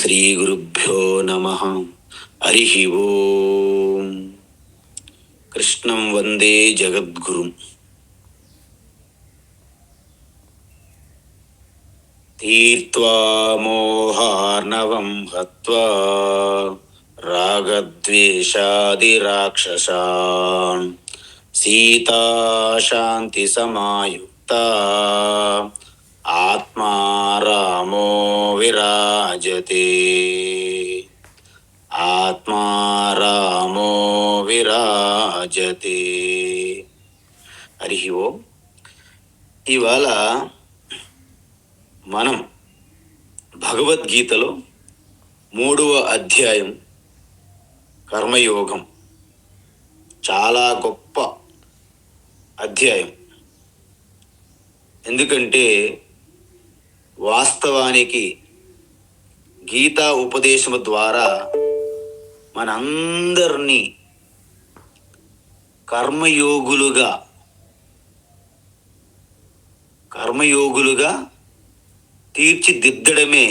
శ్రీగురుభ్యో నమః. హరి ఓం. కృష్ణం వందే జగద్గురుం. తీర్త్వా మోహార్ణవం హత్వా రాగద్వేషాదిరాక్షసాన్ సీతా శాంతి సమాయుక్తా ఆత్మా రామో విరాజతే. ఆత్మా రామో విరాజతే. హరి ఓం. ఇవాళ మనం భగవద్గీతలో 3వ అధ్యాయం కర్మయోగం, చాలా గొప్ప అధ్యాయం. ఎందుకంటే వాస్తవానికి గీతా ఉపదేశము ద్వారా మనందరినీ కర్మయోగులుగా తీర్చిదిద్దడమే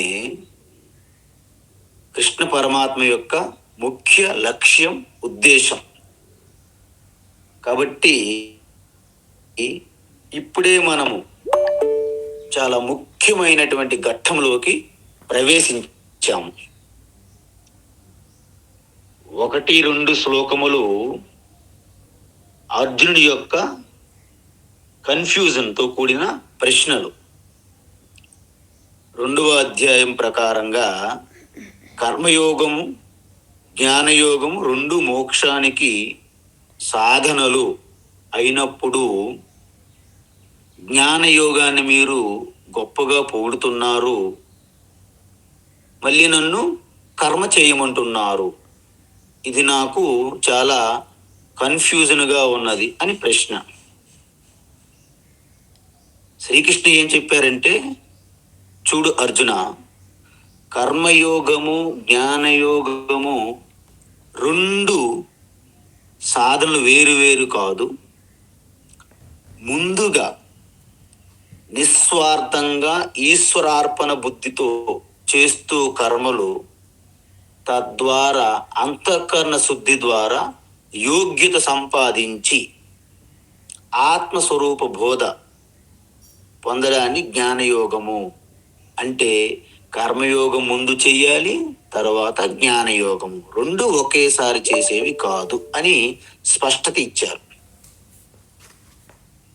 కృష్ణ పరమాత్మ యొక్క ముఖ్య లక్ష్యం, ఉద్దేశం. కాబట్టి ఇప్పుడే మనము చాలా ముఖ్యమైనటువంటి ఘట్టంలోకి ప్రవేశించాము. 1-2 శ్లోకములు అర్జునుడి యొక్క కన్ఫ్యూజన్తో కూడిన ప్రశ్నలు. 2వ అధ్యాయం ప్రకారంగా కర్మయోగము, జ్ఞానయోగము 2 మోక్షానికి సాధనలు అయినప్పుడు జ్ఞానయోగాన్ని మీరు గొప్పగా పొగుడుతున్నారు, మళ్ళీ నన్ను కర్మ చేయమంటున్నారు, ఇది నాకు చాలా కన్ఫ్యూజన్గా ఉన్నది అని ప్రశ్న. శ్రీకృష్ణ ఏం చెప్పారంటే, చూడు అర్జున, కర్మయోగము జ్ఞానయోగము 2 సాధనలు వేరు కాదు. ముందుగా నిస్వార్థంగా ఈశ్వరార్పణ బుద్ధితో చేస్తూ కర్మలు, తద్వారా అంతఃకరణ శుద్ధి ద్వారా యోగ్యత సంపాదించి ఆత్మస్వరూప బోధ పొందడాన్ని జ్ఞానయోగము అంటే. కర్మయోగం ముందు చెయ్యాలి, తర్వాత జ్ఞానయోగము. 2 ఒకేసారి చేసేవి కాదు అని స్పష్టత ఇచ్చారు.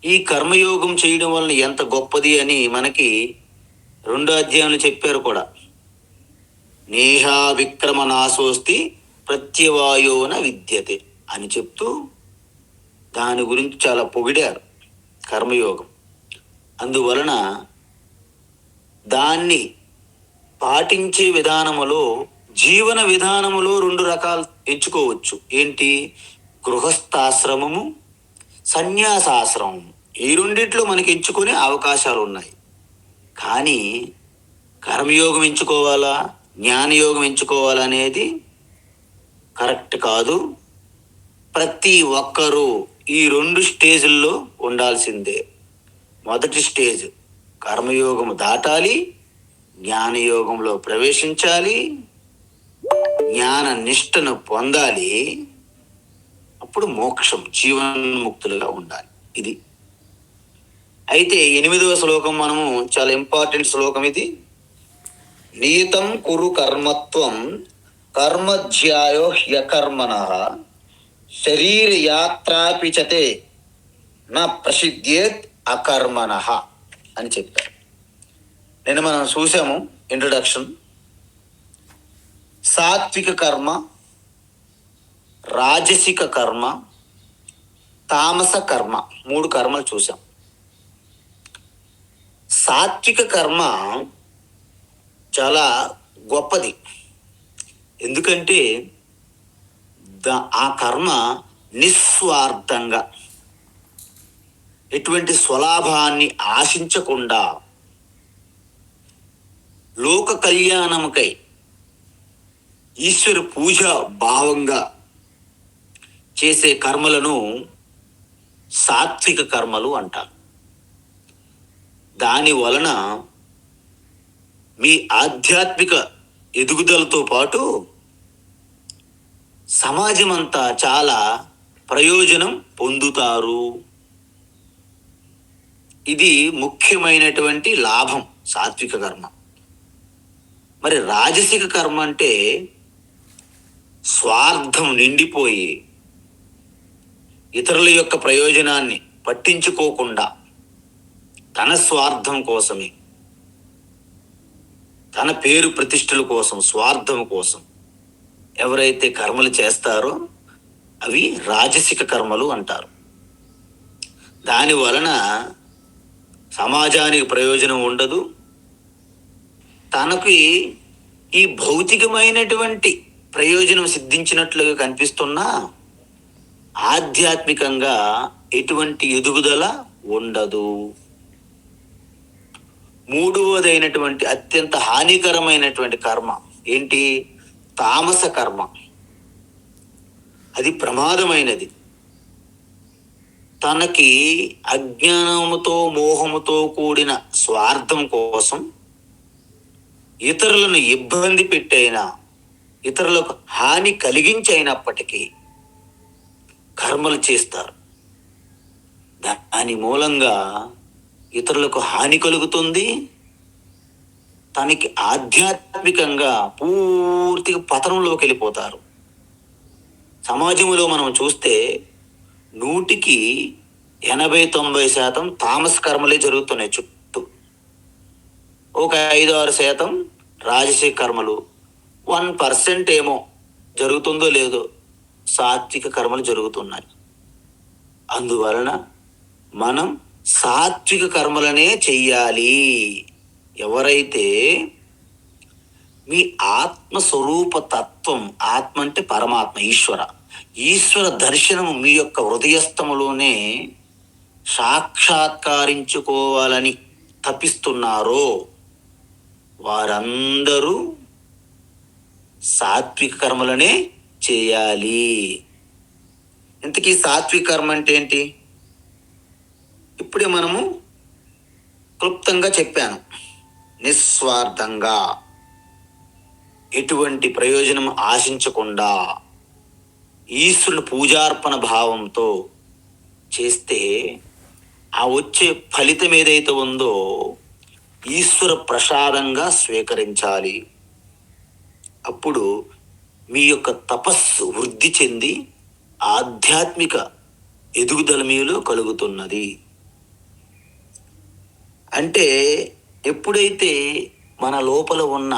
ఈ కర్మయోగం చేయడం వలన ఎంత గొప్పది అని మనకి 2వ అధ్యాయంలో చెప్పారు కూడా. నేహా విక్రమ నాశోస్తి ప్రత్యవాయోన విద్యతే అని చెప్తూ దాని గురించి చాలా పొగిడారు కర్మయోగం. అందువలన దాన్ని పాటించే విధానములో, జీవన విధానములో 2 రకాలు ఎంచుకోవచ్చు. ఏంటి? గృహస్థాశ్రమము, సన్యాసాశ్రమము. ఈ 2 మనకి ఎంచుకునే అవకాశాలు ఉన్నాయి. కానీ కర్మయోగం ఎంచుకోవాలా, జ్ఞానయోగం ఎంచుకోవాలా అనేది కరెక్ట్ కాదు. ప్రతి ఒక్కరూ ఈ 2 స్టేజ్ల్లో ఉండాల్సిందే. మొదటి స్టేజ్ కర్మయోగము దాటాలి, జ్ఞానయోగంలో ప్రవేశించాలి, జ్ఞాన నిష్టను పొందాలి. అప్పుడు మోక్షం, జీవన్ముక్తులుగా ఉండాలి. ఇది అయితే 8వ శ్లోకం మనము చాలా ఇంపార్టెంట్ శ్లోకం ఇది. నియతం కురు కర్మత్వం కర్మధ్యాయో హ్యకర్మణః శరీర యాత్రాపిచతే నా ప్రసిద్ధ్యేత్ అకర్మణః అని చెప్పారు. నేను మనం చూసాము ఇంట్రొడక్షన్. సాత్విక కర్మ, రాజసిక కర్మ, తామస కర్మ, 3 కర్మలు చూసాం. సాత్విక కర్మ చాలా గొప్పది. ఎందుకంటే ఆ కర్మ నిస్వార్థంగా, ఎటువంటి స్వలాభాన్ని ఆశించకుండా, లోక కళ్యాణముకై ఈశ్వర పూజ భావంగా చేసే కర్మలను సాత్విక కర్మలు అంటారు. దాని వలన మీ ఆధ్యాత్మిక ఎదుగుదలతో పాటు సమాజం అంతా చాలా ప్రయోజనం పొందుతారు. ఇది ముఖ్యమైనటువంటి లాభం సాత్విక కర్మ. మరి రాజసిక కర్మ అంటే స్వార్థం నిండిపోయి ఇతరుల యొక్క ప్రయోజనాన్ని పట్టించుకోకుండా తన స్వార్థం కోసమే, తన పేరు ప్రతిష్టల కోసం, స్వార్థం కోసం ఎవరైతే కర్మలు చేస్తారో అవి రాజసిక కర్మలు అంటారు. దాని వలన సమాజానికి ప్రయోజనం ఉండదు. తనకి ఈ భౌతికమైనటువంటి ప్రయోజనం సిద్ధించినట్లుగా కనిపిస్తున్నా ఆధ్యాత్మికంగా ఎటువంటి ఎదుగుదల ఉండదు. మూడవదైనటువంటి అత్యంత హానికరమైనటువంటి కర్మ ఏంటి? తామస కర్మ. అది ప్రమాదమైనది. తనకి అజ్ఞానముతో మోహముతో కూడిన స్వార్థం కోసం ఇతరులను ఇబ్బంది పెట్టైనా, ఇతరులకు హాని కలిగించైనప్పటికీ కర్మలు చేస్తారు. దాని మూలంగా ఇతరులకు హాని కలుగుతుంది. తనకి ఆధ్యాత్మికంగా పూర్తిగా పతనంలోకి వెళ్ళిపోతారు. సమాజంలో మనం చూస్తే 100కి 80-90% తామస కర్మలే జరుగుతున్నాయి చుట్టూ. ఒక 5-6% రాజసిక కర్మలు, 1% ఏమో జరుగుతుందో లేదో సాత్విక కర్మలు జరుగుతున్నాయి. అందువలన మనం సాత్విక కర్మలనే చెయ్యాలి. ఎవరైతే మీ ఆత్మస్వరూప తత్వం, ఆత్మ అంటే పరమాత్మ, ఈశ్వర దర్శనము మీ యొక్క హృదయస్థములోనే సాక్షాత్కరించుకోవాలని తపిస్తున్నారో వారందరూ సాత్విక కర్మలనే చేయాలి. ఇంతకీ సాత్విక కర్మ అంటే ఏంటి? ఇప్పుడే మనము క్లుప్తంగా చెప్పాను. నిస్వార్థంగా, ఎటువంటి ప్రయోజనం ఆశించకుండా, ఈశ్వరుని పూజార్పణ భావంతో చేస్తే ఆ వచ్చే ఫలితం ఏదైతే ఉందో ఈశ్వర ప్రసాదంగా స్వీకరించాలి. అప్పుడు మీ యొక్క తపస్సు వృద్ధి చెంది ఆధ్యాత్మిక ఎదుగుదల మీలో కలుగుతున్నది. అంటే ఎప్పుడైతే మన లోపల ఉన్న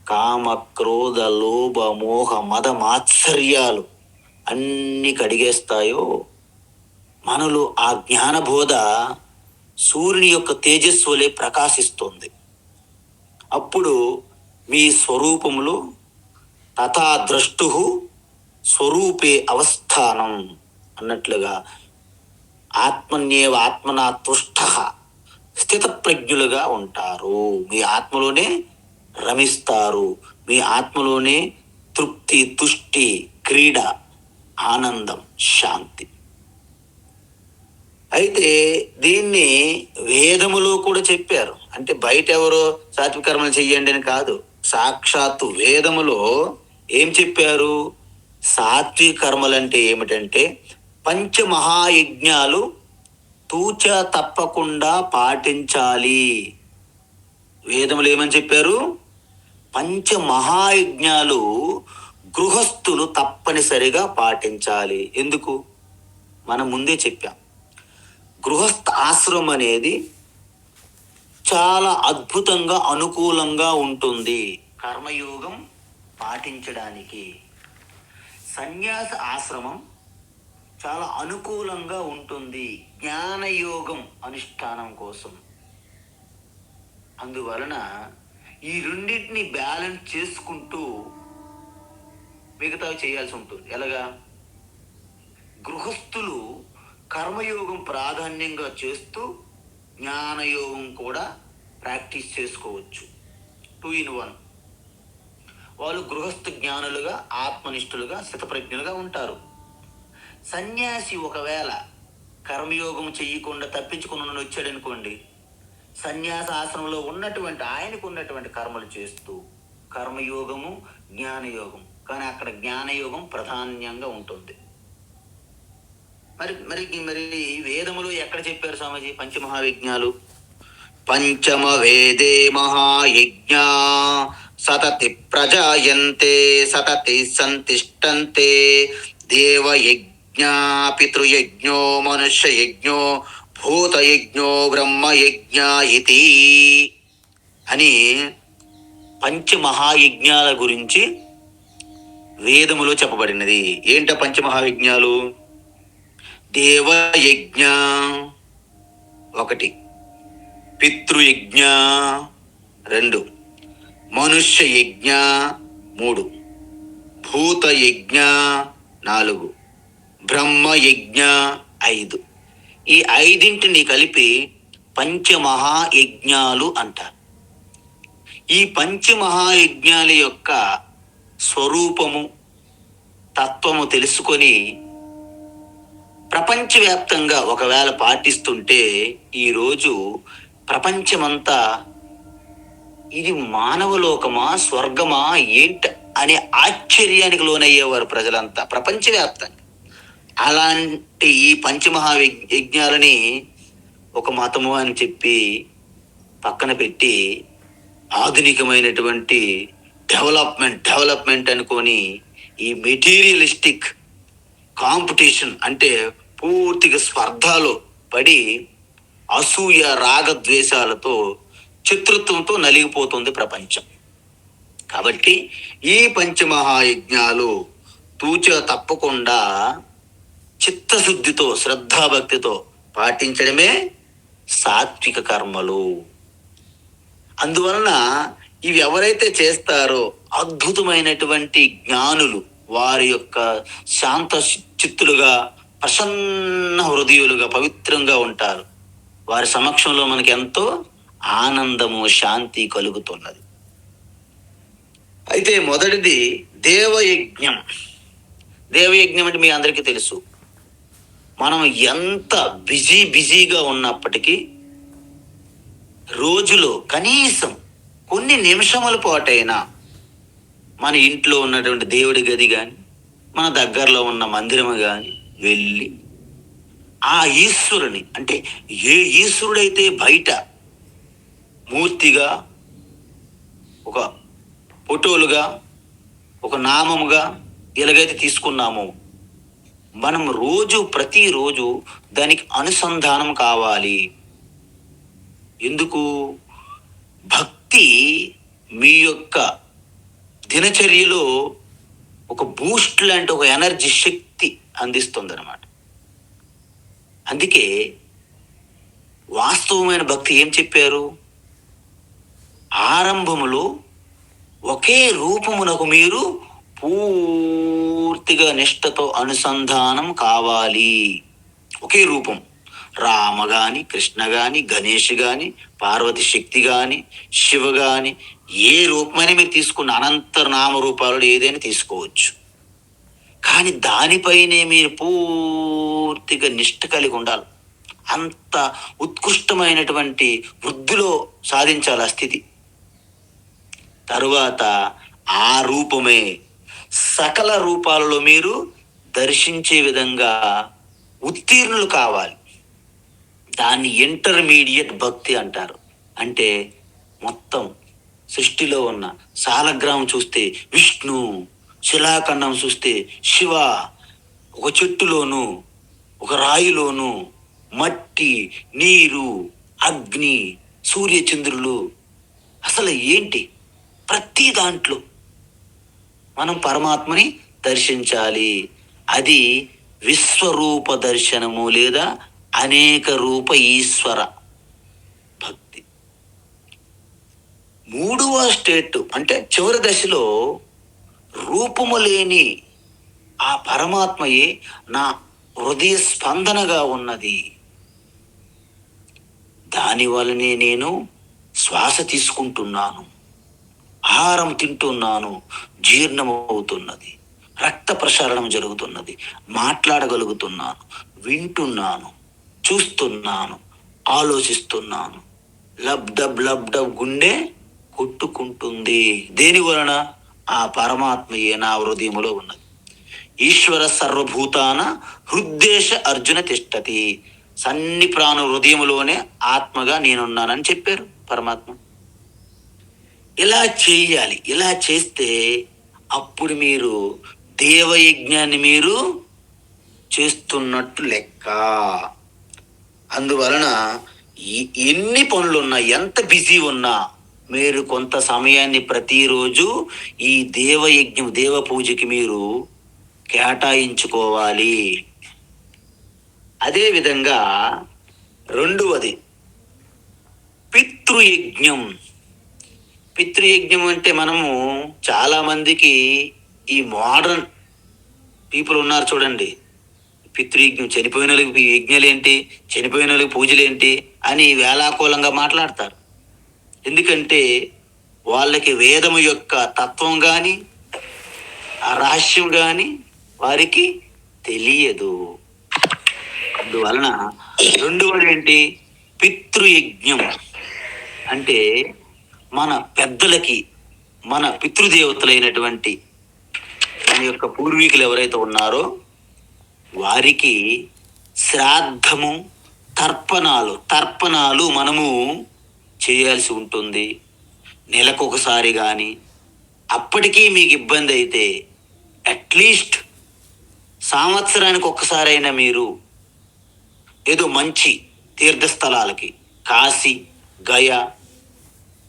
కామ, క్రోధ, లోభ, మోహ, మద, మాత్సర్యాలు అన్ని కడిగేస్తాయో మనలో ఆ జ్ఞానబోధ సూర్యుని యొక్క తేజస్సు వలె ప్రకాశిస్తుంది. అప్పుడు మీ స్వరూపంలో తథా ద్రష్టు స్వరూపే అవస్థానం అన్నట్లుగా ఆత్మన్యేవ ఆత్మనా తుష్ట స్థితప్రజ్ఞులుగా ఉంటారు. మీ ఆత్మలోనే రమిస్తారు. మీ ఆత్మలోనే తృప్తి, తుష్టి, క్రీడ, ఆనందం, శాంతి. అయితే దీన్ని వేదములో కూడా చెప్పారు. అంటే బయట ఎవరో సాత్విక కర్మలు చెయ్యండి అని కాదు, సాక్షాత్తు వేదములో ఏం చెప్పారు? సాత్విక కర్మలంటే ఏమిటంటే పంచమహాయజ్ఞాలు తూచ తప్పకుండా పాటించాలి. వేదములు ఏమని చెప్పారు? పంచమహాయజ్ఞాలు గృహస్థులు తప్పనిసరిగా పాటించాలి. ఎందుకు? మనం ముందే చెప్పాం. గృహస్థ ఆశ్రమం అనేది చాలా అద్భుతంగా, అనుకూలంగా ఉంటుంది కర్మయోగం పాటించడానికి. సన్యాస ఆశ్రమం చాలా అనుకూలంగా ఉంటుంది జ్ఞానయోగం అనుష్ఠానం కోసం. అందువలన ఈ రెండింటిని బ్యాలెన్స్ చేసుకుంటూ మిగతావి చేయాల్సి ఉంటుంది. ఎలాగా? గృహస్థులు కర్మయోగం ప్రాధాన్యంగా చేస్తూ జ్ఞానయోగం కూడా ప్రాక్టీస్ చేసుకోవచ్చు. 2 in 1. వాళ్ళు గృహస్థ జ్ఞానులుగా, ఆత్మనిష్ఠులుగా, స్థితప్రజ్ఞులుగా ఉంటారు. సన్యాసి ఒకవేళ కర్మయోగం చెయ్యకుండా తప్పించుకుని వచ్చాడనుకోండి, సన్యాస ఆశ్రమంలో ఉన్నటువంటి ఆయనకు ఉన్నటువంటి కర్మలు చేస్తూ కర్మయోగము, జ్ఞానయోగం. కానీ అక్కడ జ్ఞానయోగం ప్రధానంగా ఉంటుంది. మరి మరి మరి వేదములు ఎక్కడ చెప్పారు స్వామీజీ పంచమహాయజ్ఞాలు? పంచమ వేదే మహాయజ్ఞ సతతి ప్రజాయంతే సతతి సంతిష్టంతే దేవయజ్ఞ పితృయజ్ఞో మనుష్యయజ్ఞో భూతయజ్ఞో బ్రహ్మయజ్ఞ ఇతి అని పంచమహాయజ్ఞాల గురించి వేదములో చెప్పబడినది. ఏంట పంచమహాయజ్ఞాలు? దేవయజ్ఞ 1, పితృయజ్ఞ 2, మనుష్యయజ్ఞ 3, భూతయజ్ఞ 4, బ్రహ్మయజ్ఞ 5. ఈ 5ంటిని కలిపి పంచమహాయజ్ఞాలు అంటారు. ఈ పంచమహాయజ్ఞాల యొక్క స్వరూపము, తత్వము తెలుసుకొని ప్రపంచవ్యాప్తంగా ఒకవేళ పాటిస్తుంటే ఈరోజు ప్రపంచమంతా ఇది మానవలోకమా, స్వర్గమా, ఏంట అనే ఆశ్చర్యానికి లోనయ్యేవారు ప్రజలంతా ప్రపంచవ్యాప్తంగా. అలాంటి ఈ పంచమహాయజ్ఞాలని ఒక మతము అని చెప్పి పక్కన పెట్టి ఆధునికమైనటువంటి డెవలప్మెంట్ అనుకొని ఈ మెటీరియలిస్టిక్ కాంపిటీషన్ అంటే పూర్తిగా స్పర్ధలో పడి అసూయ, రాగద్వేషాలతో, శత్రుత్వంతో నలిగిపోతుంది ప్రపంచం. కాబట్టి ఈ పంచమహాయజ్ఞాలు తప్పకుండా చిత్తశుద్ధితో, శ్రద్ధాభక్తితో పాటించడమే సాత్విక కర్మలు. అందువలన ఇవి ఎవరైతే చేస్తారో అద్భుతమైనటువంటి జ్ఞానులు, వారి యొక్క శాంత చిత్తులుగా, ప్రసన్న హృదయులుగా, పవిత్రంగా ఉంటారు. వారి సమక్షంలో మనకి ఎంతో ఆనందము, శాంతి కలుగుతున్నది. అయితే మొదటిది దేవయజ్ఞం. దేవయజ్ఞం అంటే మీ అందరికీ తెలుసు. మనం ఎంత బిజీగా ఉన్నప్పటికీ రోజులో కనీసం కొన్ని నిమిషముల పాటైనా మన ఇంట్లో ఉన్నటువంటి దేవుడి గది కానీ, మన దగ్గరలో ఉన్న మందిరము కానీ వెళ్ళి ఆ ఈశ్వరుని, అంటే ఏ ఈశ్వరుడైతే బయట మూర్తిగా, ఒక ఫోటోలుగా, ఒక నామముగా ఎలాగైతే తీసుకున్నామో, మనం ప్రతిరోజు దానికి అనుసంధానం కావాలి. ఎందుకు? భక్తి మీ యొక్క దినచర్యలో ఒక బూస్ట్ లాంటి ఒక ఎనర్జీ, శక్తి అందిస్తుంది అన్నమాట. అందుకే వాస్తవమైన భక్తి ఏం చెప్పారు? ఆరంభములో ఒకే రూపమునకు మీరు పూర్తిగా నిష్ఠతో అనుసంధానం కావాలి. ఒకే రూపం, రామ గాని, కృష్ణ గాని, గణేష్ గాని, పార్వతి శక్తి గాని, శివ గాని, ఏ రూపమైనా మీరు తీసుకున్న అనంత నామ రూపాలలో ఏదైనా తీసుకోవచ్చు. కానీ దానిపైనే మీరు పూర్తిగా నిష్ఠ కలిగి ఉండాలి. అంత ఉత్కృష్టమైనటువంటి వృద్ధిలో సాధించాలి ఆ స్థితి. తరువాత ఆ రూపమే సకల రూపాలలో మీరు దర్శించే విధంగా ఉత్తీర్ణులు కావాలి. దాన్ని ఇంటర్మీడియట్ భక్తి అంటారు. అంటే మొత్తం సృష్టిలో ఉన్న సాలగ్రామం చూస్తే విష్ణు, శిలాఖండం చూస్తే శివ, ఒక చెట్టులోను, ఒక రాయిలోను మట్టి, నీరు, అగ్ని, సూర్యచంద్రులు, అసలు ఏంటి ప్రతి దాంట్లో మనం పరమాత్మని దర్శించాలి. అది విశ్వరూప దర్శనము లేదా అనేక రూప ఈశ్వర భక్తి. 3వ స్టేట్ అంటే చివరి దశలో రూపము లేని ఆ పరమాత్మయే నా హృదయ స్పందనగా ఉన్నది. దాని వలనే నేను శ్వాస తీసుకుంటున్నాను, ఆహారం తింటున్నాను, జీర్ణమవుతున్నది, రక్త ప్రసరణం జరుగుతున్నది, మాట్లాడగలుగుతున్నాను, వింటున్నాను, చూస్తున్నాను, ఆలోచిస్తున్నాను. లబ్డబ్ గుండె కొట్టుకుంటుంది. దేని వలన? ఆ పరమాత్మయే నా హృదయములో ఉన్నది. ఈశ్వర సర్వభూతాన హృద్దేశ అర్జున తిష్టతి. సన్ని ప్రాణ హృదయములోనే ఆత్మగా నేనున్నానని చెప్పారు పరమాత్మ. ఇలా చేయాలి. ఇలా చేస్తే అప్పుడు మీరు దేవయజ్ఞాన్ని మీరు చేస్తున్నట్టు లెక్క. అందువలన ఎన్ని పనులున్నా, ఎంత బిజీ ఉన్నా, మీరు కొంత సమయాన్ని ప్రతిరోజు ఈ దేవయజ్ఞం, దేవ పూజకి మీరు కేటాయించుకోవాలి. అదేవిధంగా రెండవది పితృయజ్ఞం. పితృయజ్ఞం అంటే మనము చాలా మందికి ఈ మోడర్న్ పీపుల్ ఉన్నారు చూడండి, పితృయజ్ఞం, చనిపోయిన వాళ్ళకి యజ్ఞాలేంటి, చనిపోయిన వాళ్ళకి పూజలేంటి అని వేలాకోలంగా మాట్లాడతారు. ఎందుకంటే వాళ్ళకి వేదము యొక్క తత్వం కానీ ఆ రహస్యం కానీ వారికి తెలియదు. అందువలన రెండవది ఏంటి? పితృయజ్ఞం అంటే మన పెద్దలకి, మన పితృదేవతలైనటువంటి మన యొక్క పూర్వీకులు ఎవరైతే ఉన్నారో వారికి శ్రాద్ధము, తర్పణాలు మనము చేయాల్సి ఉంటుంది. నెలకొకసారి కానీ, అప్పటికీ మీకు ఇబ్బంది అయితే అట్లీస్ట్ సంవత్సరానికి ఒక్కసారైనా మీరు ఏదో మంచి తీర్థస్థలాలకి, కాశీ, గయా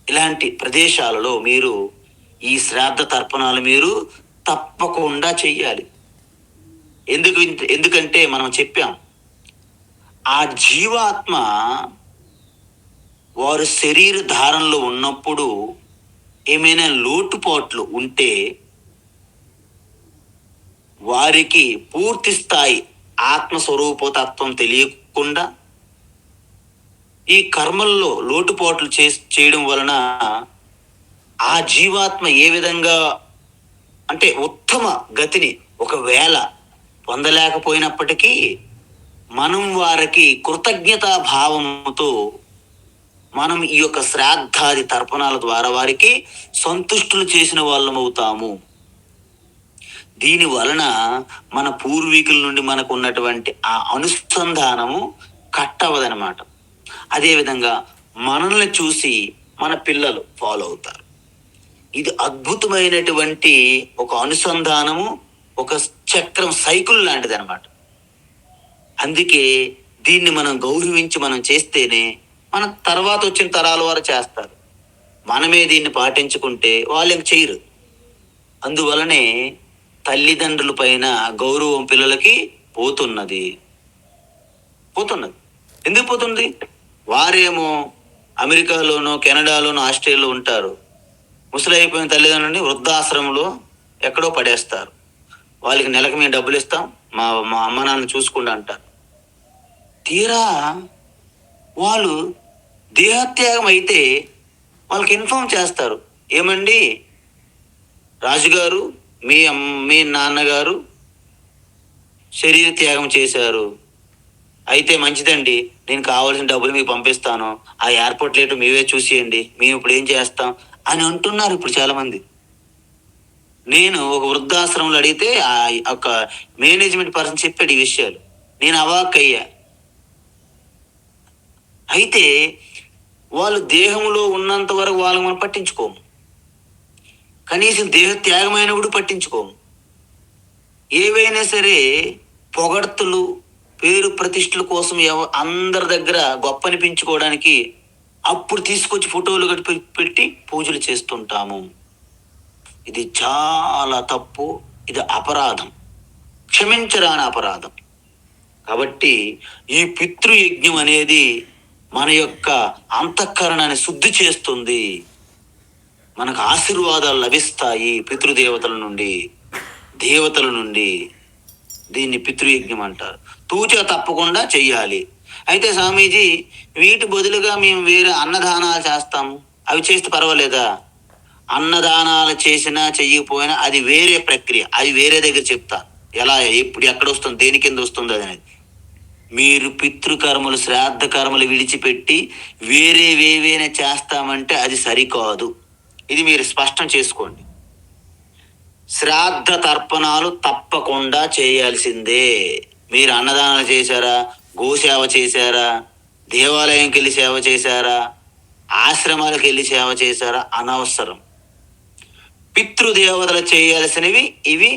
ఇలాంటి ప్రదేశాలలో మీరు ఈ శ్రాద్ధ తర్పణాలు మీరు తప్పకుండా చెయ్యాలి. ఎందుకంటే మనం చెప్పాం, ఆ జీవాత్మ వారు శరీర ధారణలో ఉన్నప్పుడు ఏమైనా లోటుపాట్లు ఉంటే వారికి పూర్తి స్థాయి ఆత్మస్వరూపతత్వం తెలియకుండా ఈ కర్మల్లో లోటుపాట్లు చేయడం వలన ఆ జీవాత్మ ఏ విధంగా అంటే ఉత్తమ గతిని ఒకవేళ పొందలేకపోయినప్పటికీ మనం వారికి కృతజ్ఞతా భావముతో మనం ఈ యొక్క శ్రాద్ధాది తర్పణాల ద్వారా వారికి సంతుష్టులు చేసిన వాళ్ళం అవుతాము. దీని వలన మన పూర్వీకుల నుండి మనకు ఉన్నటువంటి ఆ అనుసంధానము కట్టవదనమాట. అదేవిధంగా మనల్ని చూసి మన పిల్లలు ఫాలో అవుతారు. ఇది అద్భుతమైనటువంటి ఒక అనుసంధానము, ఒక చక్రం, సైకిల్ లాంటిది అనమాట. అందుకే దీన్ని మనం గౌరవించి మనం చేస్తేనే మన తర్వాత వచ్చిన తరాల వారు చేస్తారు. మనమే దీన్ని పాటించుకుంటే వాళ్ళు ఇంక చేయరు. అందువలనే తల్లిదండ్రుల పైన గౌరవం పిల్లలకి పోతున్నది. ఎందుకు పోతుంది? వారేమో అమెరికాలోనో, కెనడాలోనో, ఆస్ట్రేలియాలో ఉంటారు. ముసలైపోయిన తల్లిదండ్రులని వృద్ధాశ్రమంలో ఎక్కడో పడేస్తారు. వాళ్ళకి నెలకు మేము డబ్బులు ఇస్తాం, మా అమ్మ నాన్న చూసుకుంటా అంటారు. తీరా వాళ్ళు దేహత్యాగం అయితే వాళ్ళకి ఇన్ఫార్మ్ చేస్తారు, ఏమండి రాజుగారు, మీ నాన్నగారు శరీర త్యాగం చేశారు, అయితే మంచిదండి, నేను కావాల్సిన డబ్బులు మీకు పంపిస్తాను, ఆ ఎయిర్పోర్ట్ లేటు మీవే చూసేయండి, మేము ఇప్పుడు ఏం చేస్తాం అని అంటున్నారు ఇప్పుడు చాలామంది. నేను ఒక వృద్ధాశ్రమంలో అడిగితే ఆ ఒక మేనేజ్మెంట్ పర్సన్ చెప్పాడు ఈ విషయాలు. నేను అవాక్కయ్యా. అయితే వాళ్ళు దేహంలో ఉన్నంత వరకు వాళ్ళని మనం పట్టించుకోము, కనీసం దేహ త్యాగమైన కూడా పట్టించుకోము. ఏవైనా సరే పొగడ్తలు, పేరు ప్రతిష్టల కోసం అందరి దగ్గర గొప్ప అనిపించుకోవడానికి అప్పుడు తీసుకొచ్చి ఫోటోలు పెట్టి పూజలు చేస్తుంటాము. ఇది చాలా తప్పు, ఇది అపరాధం, క్షమించరాని అపరాధం. కాబట్టి ఈ పితృయజ్ఞం అనేది మన యొక్క అంతఃకరణాన్ని శుద్ధి చేస్తుంది. మనకు ఆశీర్వాదాలు లభిస్తాయి పితృదేవతల నుండి, దేవతల నుండి. దీన్ని పితృయజ్ఞం అంటారు. తూచా తప్పకుండా చెయ్యాలి. అయితే స్వామీజీ, వీటి బదులుగా మేము వేరే అన్నదానాలు చేస్తాము, అవి చేస్తే పర్వాలేదా? అన్నదానాలు చేసినా చెయ్యకపోయినా అది వేరే ప్రక్రియ, అది వేరే దగ్గర చెప్తా. ఎలా, ఎప్పుడు, ఎక్కడ వస్తుంది, దేని కింద వస్తుంది అనేది. మీరు పితృకర్మలు, శ్రాద్ధ కర్మలు విడిచిపెట్టి వేరేవేవైనా చేస్తామంటే అది సరికాదు. ఇది మీరు స్పష్టం చేసుకోండి. శ్రాద్ధ తర్పణాలు తప్పకుండా చేయాల్సిందే. మీరు అన్నదానాలు చేశారా, గోసేవ చేశారా, దేవాలయంకి వెళ్ళి సేవ చేశారా, ఆశ్రమాలకు వెళ్ళి సేవ చేశారా, అనవసరం. పితృదేవతలు చేయాల్సినవి ఇవి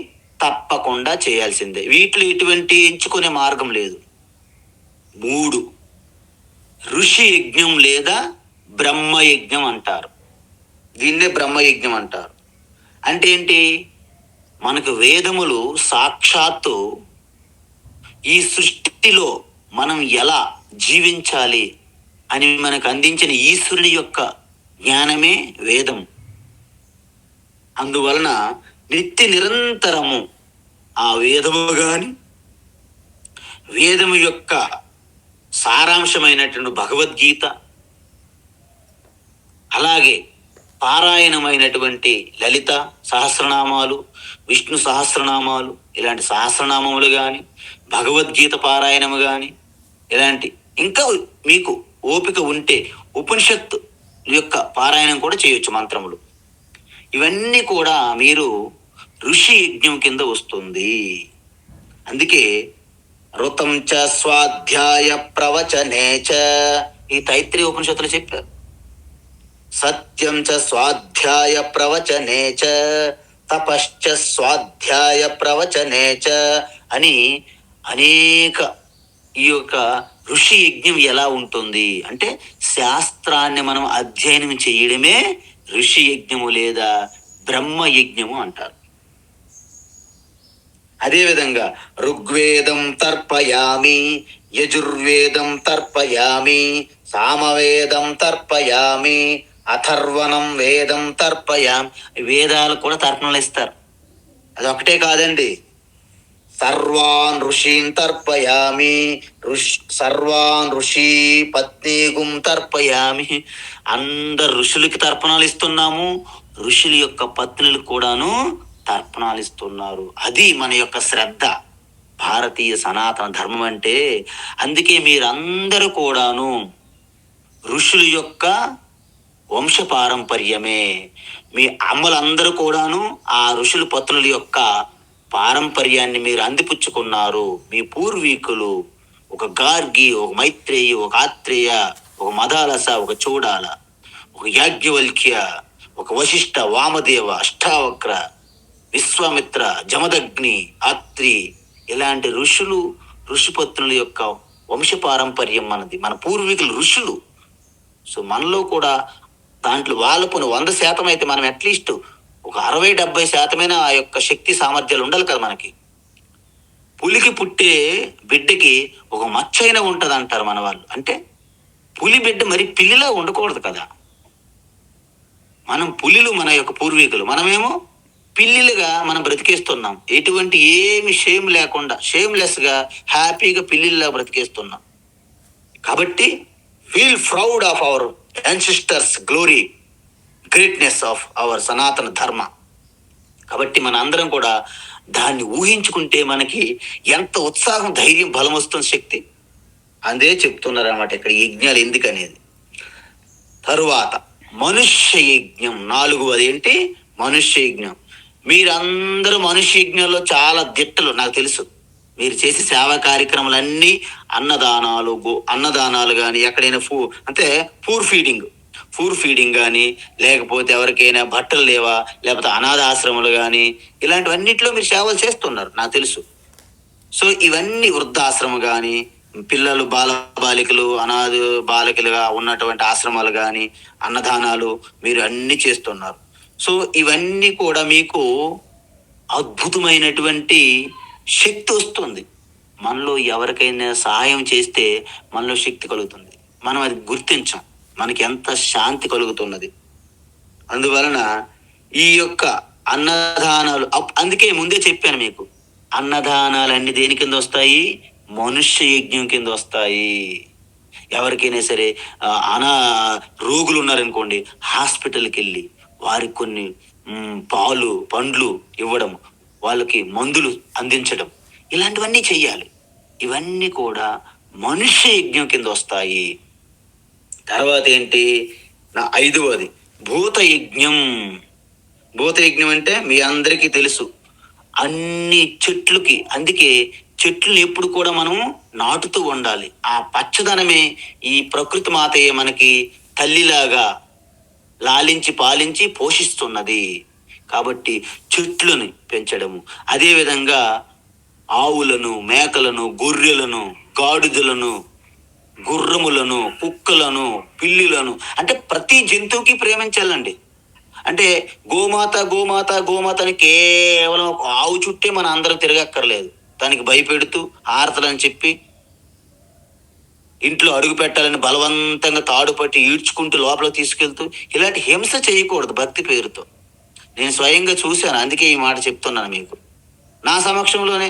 తప్పకుండా చేయాల్సిందే. వీటిలో ఇటువంటి ఎంచుకునే మార్గం లేదు. 3 ఋషి యజ్ఞం లేదా బ్రహ్మయజ్ఞం అంటారు. దీన్నే బ్రహ్మయజ్ఞం అంటారు. అంటే ఏంటి? మనకు వేదములు సాక్షాత్తు ఈ సృష్టిలో మనం ఎలా జీవించాలి అని మనకు అందించిన ఈశ్వరుని యొక్క జ్ఞానమే వేదం. అందువలన నిత్య నిరంతరము ఆ వేదము గాని, వేదము యొక్క సారాంశమైనటువంటి భగవద్గీత, అలాగే పారాయణమైనటువంటి లలిత సహస్రనామాలు, విష్ణు సహస్రనామాలు, ఇలాంటి సహస్రనామములు కానీ, భగవద్గీత పారాయణము కానీ, ఇలాంటి ఇంకా మీకు ఓపిక ఉంటే ఉపనిషత్తు యొక్క పారాయణం కూడా చేయొచ్చు, మంత్రములు. ఇవన్నీ కూడా మీరు ఋషి యజ్ఞం కింద వస్తుంది. అందుకే ఋతం చ స్వాధ్యాయ ప్రవచనే చ, ఈ తైత్రీయ ఉపనిషత్తులు చెప్పారు. సత్యం చ స్వాధ్యాయ ప్రవచనే చ, తపశ్చ స్వాధ్యాయ ప్రవచనే చ అని అనేక ఈ యొక్క ఋషి యజ్ఞం ఎలా ఉంటుంది అంటే, శాస్త్రాన్ని మనం అధ్యయనం చేయడమే ఋషి యజ్ఞము లేదా బ్రహ్మ యజ్ఞము అంటారు. అదేవిధంగా ఋగ్వేదం తర్పయామి, యజుర్వేదం తర్పయామి, సామవేదం తర్పయామి, అథర్వణం వేదం తర్పయామి. వేదాలు కూడా తర్పణలు ఇస్తారు. అదొకటే కాదండి, సర్వాన్ ఋషీన్ తర్పయామి, సర్వాన్ ఋషి పత్నీగుం తర్పయామి. అందరు ఋషులకి తర్పణాలు ఇస్తున్నాము, ఋషుల యొక్క పత్నులకు కూడాను తర్పణాలు ఇస్తున్నారు. అది మన యొక్క శ్రద్ధ, భారతీయ సనాతన ధర్మం అంటే. అందుకే మీరందరూ కూడాను ఋషుల యొక్క వంశ పారంపర్యమే. మీ అమ్మలందరూ కూడాను ఆ ఋషుల పత్నుల యొక్క పారంపర్యాన్ని మీరు అందిపుచ్చుకున్నారు. మీ పూర్వీకులు ఒక గార్గి, ఒక మైత్రేయి, ఒక ఆత్రేయ, ఒక మదాలస, ఒక చూడాల, ఒక యాజ్ఞవల్క్య, ఒక వశిష్ఠ, వామదేవ, అష్టావక్ర, విశ్వామిత్ర, జమదగ్ని, అత్రి, ఇలాంటి ఋషులు, ఋషిపత్నుల యొక్క వంశ పారంపర్యం మనది. మన పూర్వీకులు ఋషులు. సో మనలో కూడా దాంట్లో వాళ్ళ 100% అయితే మనం అట్లీస్ట్ ఒక 60-70% ఆ యొక్క శక్తి సామర్థ్యాలు ఉండాలి కదా మనకి. పులికి పుట్టే బిడ్డకి ఒక మచ్చైన ఉంటుంది అంటారు మన వాళ్ళు. అంటే పులి బిడ్డ మరి పిల్లిలా ఉండకూడదు కదా. మనం పులిలు, మన యొక్క పూర్వీకులు, మనమేమో పిల్లిలుగా మనం బ్రతికేస్తున్నాం. ఎటువంటి ఏమి షేమ్ లేకుండా, షేమ్లెస్గా హ్యాపీగా పిల్లిలా బ్రతికేస్తున్నాం. కాబట్టి feel proud of our ancestors glory, greatness of our సనాతన ధర్మ. కాబట్టి మన అందరం కూడా దాన్ని ఊహించుకుంటే మనకి ఎంత ఉత్సాహం, ధైర్యం, బలం వస్తుంది, శక్తి. అదే చెప్తున్నారు అన్నమాట ఇక్కడ యజ్ఞాలు ఎందుకనేది. తరువాత మనుష్య యజ్ఞం 4. అదేంటి? మనుష్య యజ్ఞం. మీరందరూ మనుష్య యజ్ఞంలో చాలా దిట్టలు, నాకు తెలుసు. మీరు చేసే సేవా కార్యక్రమాలన్నీ అన్నదానాలు కానీ, ఎక్కడైనా అంటే పూర్ ఫీడింగ్ కానీ, లేకపోతే ఎవరికైనా బట్టలు లేవా, లేకపోతే అనాథ ఆశ్రమాలు కానీ, ఇలాంటివన్నిట్లో మీరు సేవలు చేస్తున్నారు, నాకు తెలుసు. సో ఇవన్నీ వృద్ధాశ్రమం కానీ, పిల్లలు, బాలికలు, అనాథ బాలికలుగా ఉన్నటువంటి ఆశ్రమాలు కానీ, అన్నదానాలు మీరు అన్ని చేస్తున్నారు. సో ఇవన్నీ కూడా మీకు అద్భుతమైనటువంటి శక్తి వస్తుంది. మనలో ఎవరికైనా సహాయం చేస్తే మనలో శక్తి కలుగుతుంది. మనం అది గుర్తించాం, మనకి ఎంత శాంతి కలుగుతున్నది. అందువలన ఈ యొక్క అన్నదానాలు, అందుకే ముందే చెప్పాను మీకు, అన్నదానాలన్నీ దేని కింద వస్తాయి? మనుష్య యజ్ఞం కింద వస్తాయి. ఎవరికైనా సరే రోగులు ఉన్నారనుకోండి, హాస్పిటల్కి వెళ్ళి వారికి కొన్ని పాలు, పండ్లు ఇవ్వడం, వాళ్ళకి మందులు అందించడం, ఇలాంటివన్నీ చెయ్యాలి. ఇవన్నీ కూడా మనుష్య యజ్ఞం కింద వస్తాయి. తర్వాత ఏంటి? 5వది భూతయజ్ఞం. భూతయజ్ఞం అంటే మీ అందరికీ తెలుసు, అన్ని చెట్లకి. అందుకే చెట్లు ఎప్పుడు కూడా మనం నాటుతూ ఉండాలి. ఆ పచ్చదనమే ఈ ప్రకృతి మాతయ్య మనకి తల్లిలాగా లాలించి పాలించి పోషిస్తున్నది. కాబట్టి చెట్లను పెంచడము, అదేవిధంగా ఆవులను, మేకలను, గొర్రెలను, గాడిదలను, గుర్రములను, కుక్కలను, పిల్లులను, అంటే ప్రతి జంతువుకి ప్రేమించాలండి. అంటే గోమాత గోమాత గోమాత అని కేవలం ఒక ఆవు చుట్టే మన అందరం తిరగక్కర్లేదు. దానికి భయపెడుతూ ఆర్తలని చెప్పి ఇంట్లో అడుగు పెట్టాలని బలవంతంగా తాడు పట్టి ఈడ్చుకుంటూ లోపల తీసుకెళ్తూ ఇలాంటి హింస చేయకూడదు భక్తి పేరుతో. నేను స్వయంగా చూశాను, అందుకే ఈ మాట చెప్తున్నాను మీకు. నా సమక్షంలోనే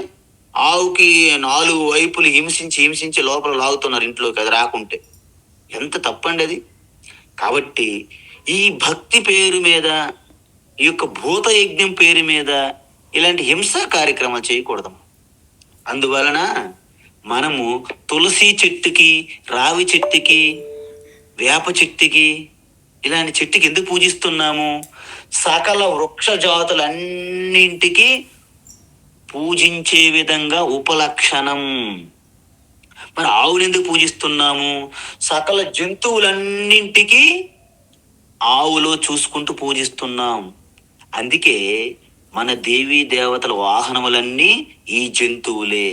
ఆవుకి 4 వైపులు హింసించి హింసించి లోపల లాగుతున్నారు ఇంట్లోకి, అది రాకుంటే. ఎంత తప్పండి అది. కాబట్టి ఈ భక్తి పేరు మీద, ఈ యొక్క భూత యజ్ఞం పేరు మీద ఇలాంటి హింసా కార్యక్రమాలు చేయకూడదు. అందువలన మనము తులసి చెట్టుకి, రావి చెట్టుకి, వేప చెట్టుకి, ఇలాంటి చెట్టుకి ఎందుకు పూజిస్తున్నాము? సకల వృక్ష జాతులన్నింటికి పూజించే విధంగా ఉపలక్షణం. మరి ఆవుని ఎందుకు పూజిస్తున్నాము? సకల జంతువులన్నింటికి ఆవులో చూసుకుంటూ పూజిస్తున్నాం. అందుకే మన దేవీ దేవతల వాహనములన్నీ ఈ జంతువులే.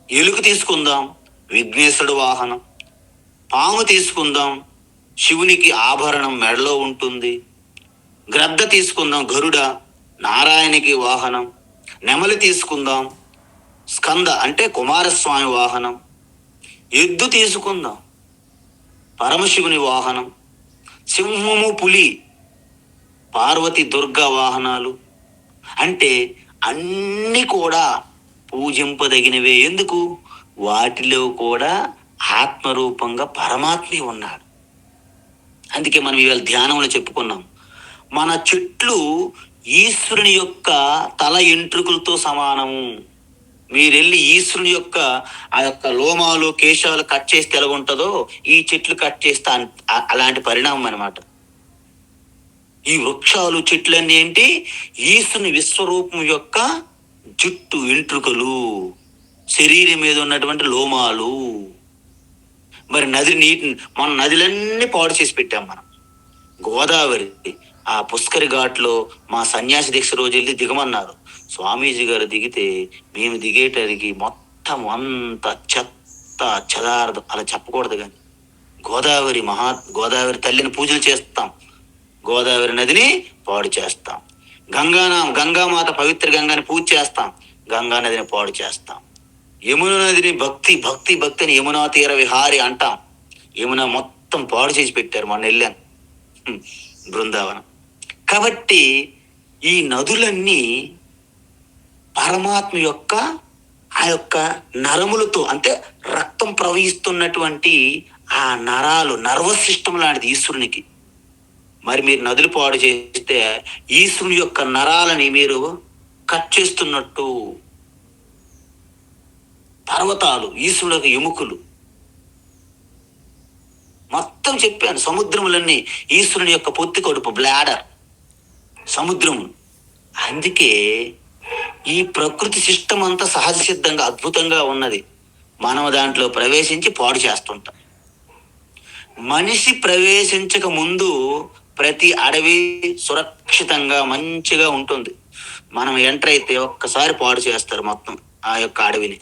ఎలుక తీసుకుందాం, విఘ్నేశ్వరుడు వాహనం. పాము తీసుకుందాం, శివునికి ఆభరణం మెడలో ఉంటుంది. గ్రద్ద తీసుకుందాం, గరుడ నారాయణకి వాహనం. నెమలి తీసుకుందాం, స్కంద అంటే కుమారస్వామి వాహనం. ఎద్దు తీసుకుందాం, పరమశివుని వాహనం. సింహము, పులి పార్వతి దుర్గా వాహనాలు. అంటే అన్నీ కూడా పూజింపదగినవే. ఎందుకు? వాటిలో కూడా ఆత్మరూపంగా పరమాత్మే ఉన్నాడు. అందుకే మనం ఇవాళ ధ్యానంలో చెప్పుకున్నాం, మన చెట్లు ఈశ్వరుని యొక్క తల ఎంట్రుకలతో సమానము. మీరెళ్ళి ఈశ్వరుని యొక్క ఆ యొక్క లోమాలు, కేశాలు కట్ చేస్తే ఎలా ఉంటుందో ఈ చెట్లు కట్ చేస్తే అలాంటి పరిణామం అన్నమాట. ఈ వృక్షాలు, చెట్లన్నీ ఏంటి? ఈశ్వరుని విశ్వరూపం యొక్క జుట్టు, ఎంట్రుకలు, శరీరం మీద ఉన్నటువంటి లోమాలు. మరి మన నదులన్నీ పాడు చేసి పెట్టాం మనం. గోదావరి ఆ పుష్కరి ఘాట్లో మా సన్యాసి దీక్ష రోజు వెళ్ళి దిగమన్నారు. స్వామీజీ గారు దిగితే మేము దిగేటరికి మొత్తం అంత చెత్త చెదార్థం. అలా చెప్పకూడదు, కానీ గోదావరి తల్లిని పూజలు చేస్తాం, గోదావరి నదిని పాడు చేస్తాం. గంగామాత పవిత్ర గంగాని పూజ చేస్తాం, గంగా నదిని పాడు చేస్తాం. యమున నదిని భక్తి భక్తి భక్తి అని యమునా తీర విహారి అంటాం. యమున మొత్తం పాడు చేసి పెట్టారు. మొన్న వెళ్ళాను బృందావనం. కాబట్టి ఈ నదులన్నీ పరమాత్మ యొక్క ఆ యొక్క నరములతో, అంటే రక్తం ప్రవహిస్తున్నటువంటి ఆ నరాలు, నర్వస్ సిస్టమ్ లాంటిది ఈశ్వరునికి. మరి మీరు నదులు పాడు చేస్తే ఈశ్వరుని యొక్క నరాలని మీరు కట్ చేస్తున్నట్టు. పర్వతాలు ఈశ్వరుడు యొక్క ఎముకలు మొత్తం చెప్పాను. సముద్రములన్నీ ఈశ్వరుని యొక్క పొత్తి కడుపు, బ్లాడర్, సముద్రము. అందుకే ఈ ప్రకృతి సిస్టమ్ అంతా సహజ సిద్ధంగా అద్భుతంగా ఉన్నది. మనం దాంట్లో ప్రవేశించి పాడు చేస్తుంటాం. మనిషి ప్రవేశించక ముందు ప్రతి అడవి సురక్షితంగా మంచిగా ఉంటుంది. మనం ఎంటర్ అయితే ఒక్కసారి పాడు చేస్తారు మొత్తం ఆ యొక్క అడవిని.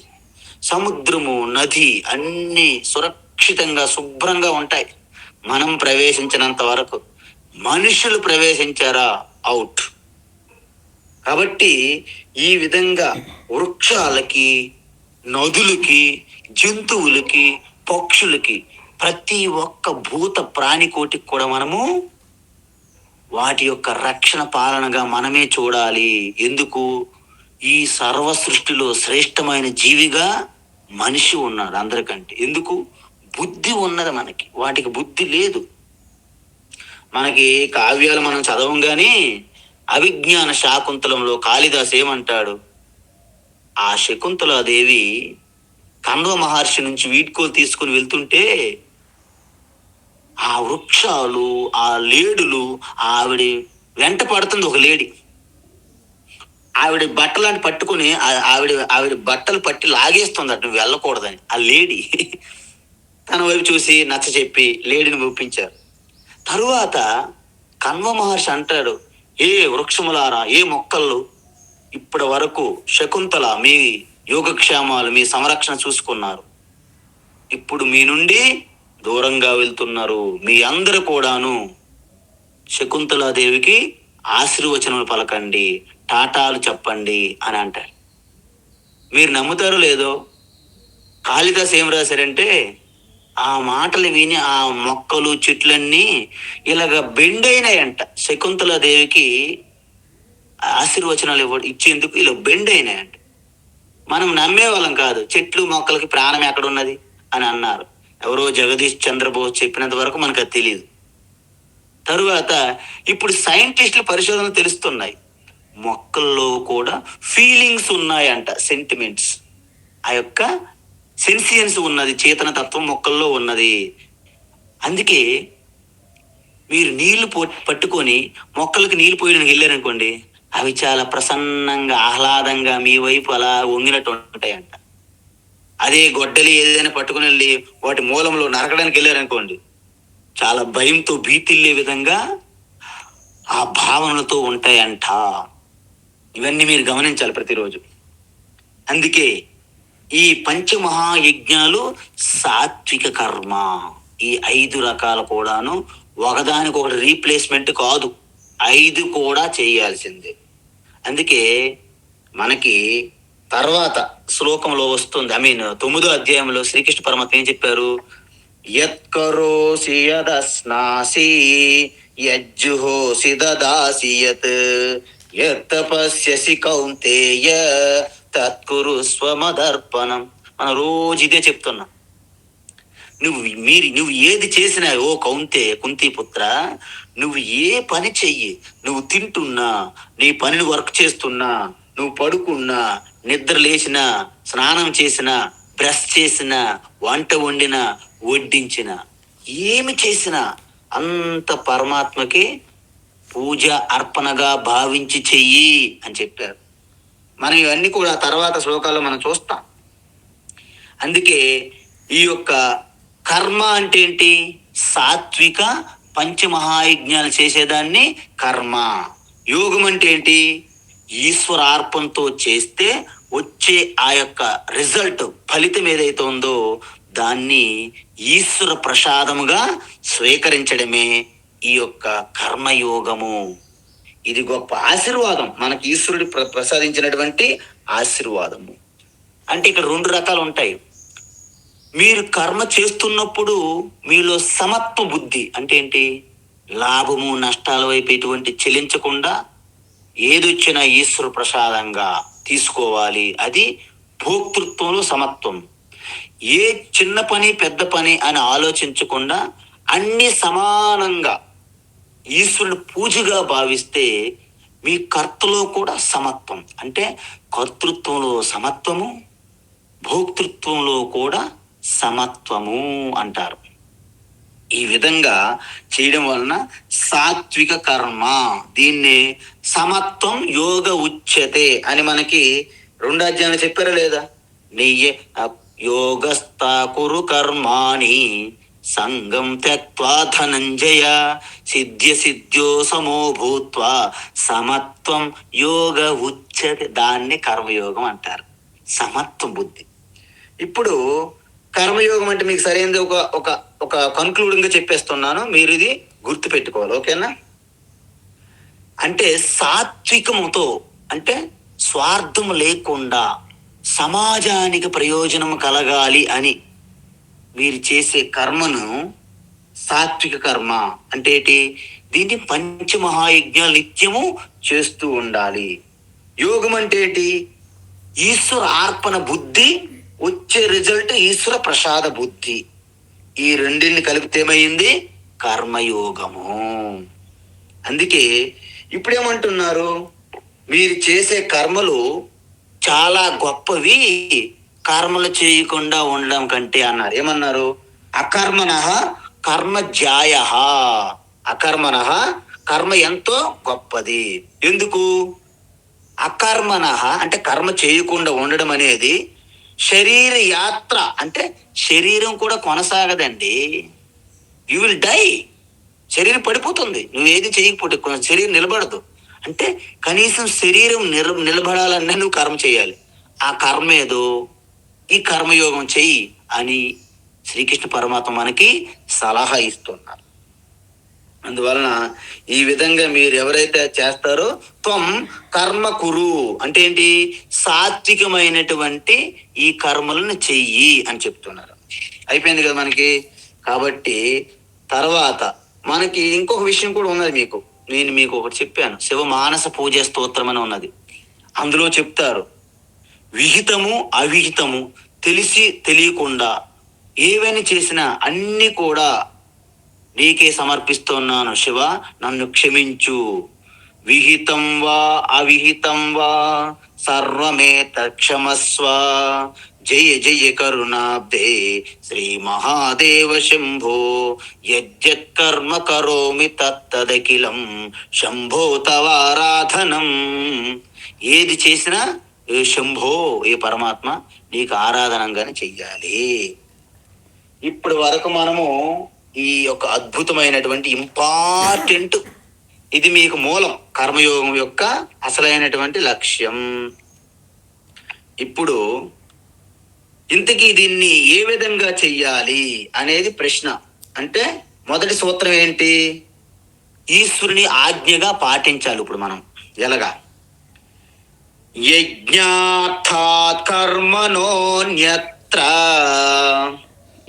సముద్రము, నది అన్ని సురక్షితంగా శుభ్రంగా ఉంటాయి మనం ప్రవేశించినంత వరకు. మనుషులు ప్రవేశించారా, అవుట్. కాబట్టి ఈ విధంగా వృక్షాలకి, నదులకి, జంతువులకి, పక్షులకి, ప్రతి ఒక్క భూత ప్రాణికోటికి కూడా మనము వాటి యొక్క రక్షణ పాలనగా మనమే చూడాలి. ఎందుకు? ఈ సర్వ సృష్టిలో శ్రేష్టమైన జీవిగా మనిషి ఉన్నాడు అందరికంటే. ఎందుకు? బుద్ధి ఉన్నది మనకి, వాటికి బుద్ధి లేదు. మనకి కావ్యాలు మనం చదవం కానీ అవిజ్ఞాన శాకుంతలంలో కాళిదాసు ఏమంటాడు? ఆ శకుంతలాదేవి కణ్వ మహర్షి నుంచి వీడ్కోలు తీసుకుని వెళ్తుంటే ఆ వృక్షాలు, ఆ లేడులు, ఆవిడ వెంట పడుతుంది ఒక లేడీ. ఆవిడ బట్టలాంటి పట్టుకుని ఆవిడ ఆవిడ బట్టలు పట్టి లాగేస్తుంది అటు, నువ్వు వెళ్ళకూడదని. ఆ లేడీ తన వైపు చూసి నచ్చ చెప్పి లేడీని ఒప్పించారు. తరువాత కన్వ మహర్షి అంటాడు, ఏ వృక్షములారా, ఏ మొక్కలు ఇప్పటి వరకు శకుంతల మీ యోగక్షేమాలు, మీ సంరక్షణ చూసుకున్నారు, ఇప్పుడు మీ నుండి దూరంగా వెళ్తున్నారు. మీ అందరూ కూడాను శకుంతలాదేవికి ఆశీర్వచనములు పలకండి, టాటాలు చెప్పండి అని అంటారు. మీరు నమ్ముతారో లేదో, కాళిదాస్ ఏం రాశారంటే, ఆ మాటలు విని ఆ మొక్కలు చెట్లన్నీ ఇలాగ బెండ్ అయినాయంట. శకుంతలాదేవికి ఆశీర్వచనాలు ఇచ్చేందుకు ఇలా బెండ్ అయినాయంట. మనం నమ్మేవాళ్ళం కాదు, చెట్లు మొక్కలకి ప్రాణం ఎక్కడున్నది అని అన్నారు. ఎవరో జగదీష్ చంద్రబోస్ చెప్పినంత వరకు మనకు అది తెలియదు. తరువాత ఇప్పుడు సైంటిస్టుల పరిశోధనలు తెలుస్తున్నాయి, మొక్కల్లో కూడా ఫీలింగ్స్ ఉన్నాయంట, సెంటిమెంట్స్. ఆ యొక్క సెన్సియన్స్ ఉన్నది, చేతన తత్వం మొక్కల్లో ఉన్నది. అందుకే మీరు నీళ్లు పట్టుకొని మొక్కలకి నీళ్లు పోయడానికి వెళ్ళారనుకోండి, అవి చాలా ప్రసన్నంగా ఆహ్లాదంగా మీ వైపు అలా వంగినట్టు ఉంటాయంట. అదే గొడ్డలి ఏదైనా పట్టుకుని వెళ్ళి వాటి మూలంలో నరకడానికి వెళ్ళారనుకోండి, చాలా భయంతో భీతిల్లే విధంగా ఆ భావనలతో ఉంటాయంట. ఇవన్నీ మీరు గమనించాలి ప్రతిరోజు. అందుకే ఈ పంచమహాయజ్ఞాలు సాత్విక కర్మ. ఈ 5 రకాలు కూడాను ఒకదానికొకటి రీప్లేస్మెంట్ కాదు, 5 కూడా చేయాల్సిందే. అందుకే మనకి తర్వాత శ్లోకంలో వస్తుంది, 9వ అధ్యాయంలో శ్రీకృష్ణ పరమాత్మ ఏం చెప్పారు, యత్కరోసి యదస్నాసి యజ్జుహోసి దదాసి యత్ యత్తపస్యసి కౌంతేయ తత్కురు స్వమదర్పణం. మనం రోజు ఇదే చెప్తున్నాం. నువ్వు ఏది చేసినా, ఓ కుంతి పుత్ర, నువ్వు ఏ పని చెయ్యి, నువ్వు తింటున్నా, నీ పనిని వర్క్ చేస్తున్నా, నువ్వు పడుకున్నా, నిద్ర లేచినా, స్నానం చేసినా, బ్రష్ చేసినా, వంట వండినా, వడ్డించిన, ఏమి చేసినా అంత పరమాత్మకి పూజ అర్పణగా భావించి చెయ్యి అని చెప్పారు. మనం ఇవన్నీ కూడా తర్వాత శ్లోకాల్లో మనం చూస్తాం. అందుకే ఈ యొక్క కర్మ అంటే ఏంటి, సాత్విక పంచమహాయజ్ఞాలు చేసేదాన్ని కర్మ. యోగం అంటే ఏంటి, ఈశ్వరార్పణతో చేస్తే వచ్చే ఆ యొక్క రిజల్ట్, ఫలితం ఏదైతే ఉందో దాన్ని ఈశ్వర ప్రసాదముగా స్వీకరించడమే ఈ యొక్క కర్మయోగము. ఇది గొప్ప ఆశీర్వాదం, మనకి ఈశ్వరుడు ప్రసాదించినటువంటి ఆశీర్వాదము. అంటే ఇక్కడ 2 రకాలు ఉంటాయి. మీరు కర్మ చేస్తున్నప్పుడు మీలో సమత్వ బుద్ధి అంటే ఏంటి, లాభము నష్టాల వైపు ఎటువంటి చెలించకుండా ఏదొచ్చినా ఈశ్వర ప్రసాదంగా తీసుకోవాలి, అది భోక్తృత్వంలో సమత్వం. ఏ చిన్న పని పెద్ద పని అని ఆలోచించకుండా అన్ని సమానంగా ఈశ్వరుడు పూజగా భావిస్తే మీ కర్తలో కూడా సమత్వం, అంటే కర్తృత్వంలో సమత్వము, భోక్తృత్వంలో కూడా సమత్వము అంటారు. ఈ విధంగా చేయడం వలన సాత్విక కర్మ, దీన్ని సమత్వం యోగ ఉచ్యతే అని మనకి 2వ అధ్యాయంలో చెప్పారా లేదా, నెయ్యే యోగస్థా కురు కర్మాణి సంగం త్యక్త్వా ధనంజయ సిద్ధ్యో సమో భూత్వా సమత్వం యోగ ఉచ్యతే. దాన్ని కర్మయోగం అంటారు, సమత్వ బుద్ధి. ఇప్పుడు కర్మయోగం అంటే మీకు సరైనది ఒక ఒక ఒక కన్క్లూడింగ్ గా చెప్పేస్తున్నాను, మీరు ఇది గుర్తు పెట్టుకోవాలి, ఓకేనా. అంటే సాత్వికముతో, అంటే స్వార్థం లేకుండా సమాజానికి ప్రయోజనం కలగాలి అని మీరు చేసే కర్మను సాత్విక కర్మ అంటే ఏంటి, దీన్ని పంచమహాయజ్ఞాలు నిత్యము చేస్తూ ఉండాలి. యోగం అంటే ఏంటి, ఈశ్వర అర్పణ బుద్ధి, వచ్చే రిజల్ట్ ఈశ్వర ప్రసాద బుద్ధి. ఈ రెండిన్ని కలిపితే ఏమైంది, కర్మయోగము. అందుకే ఇప్పుడేమంటున్నారు, మీరు చేసే కర్మలు చాలా గొప్పవి, కర్మలు చేయకుండా ఉండడం కంటే అన్నారు. ఏమన్నారు, అకర్మణ కర్మజ్యాయ అకర్మణ, కర్మ ఎంతో గొప్పది. ఎందుకు? అకర్మణ అంటే కర్మ చేయకుండా ఉండడం అనేది శరీర యాత్ర, అంటే శరీరం కూడా కొనసాగదండి. You will die. శరీరం పడిపోతుంది నువ్వు ఏది చేయకపోతే, శరీరం నిలబడదు. అంటే కనీసం శరీరం నిలబడాలన్నా నువ్వు కర్మ చేయాలి. ఆ కర్మ ఏదో ఈ కర్మయోగం చెయ్యి అని శ్రీకృష్ణ పరమాత్మ మనకి సలహా ఇస్తున్నారు. అందువలన ఈ విధంగా మీరు ఎవరైతే చేస్తారో త్వం కర్మ కురు అంటే ఏంటి? సాత్వికమైనటువంటి ఈ కర్మలను చెయ్యి అని చెప్తున్నారు. అయిపోయింది కదా మనకి. కాబట్టి తర్వాత మనకి ఇంకొక విషయం కూడా ఉన్నది. నేను మీకు ఒకటి చెప్పాను, శివ మానస పూజ స్తోత్రం అని ఉన్నది. అందులో చెప్తారు, విహితము అవిహితము తెలిసి తెలియకుండా ఏవైనా చేసినా అన్ని కూడా నీకే సమర్పిస్తున్నాను శివ, నన్ను క్షమించు. విహితం వా అవిహితం వా సర్వమేత క్షమస్వ. జయ జయ కరుణాబ్దే శ్రీ మహాదేవ శంభో. యజ్జత్కర్మ కరోమి తత్తదఖిలం శంభో తవారాధనం. ఏది చేసినా ఏ శంభో, ఏ పరమాత్మ నీకు ఆరాధనంగానే చెయ్యాలి. ఇప్పటి వరకు మనము ఈ యొక్క అద్భుతమైనటువంటి ఇంపార్టెంట్, ఇది మీకు మూలం, కర్మయోగం యొక్క అసలైనటువంటి లక్ష్యం. ఇప్పుడు ఇంతకీ దీన్ని ఏ విధంగా చెయ్యాలి అనేది ప్రశ్న. అంటే మొదటి సూత్రం ఏంటి? ఈశ్వరుని ఆజ్ఞగా పాటించాలి. ఇప్పుడు మనం ఎలాగా? యజ్ఞార్థాత్ కర్మణోన్యత్ర.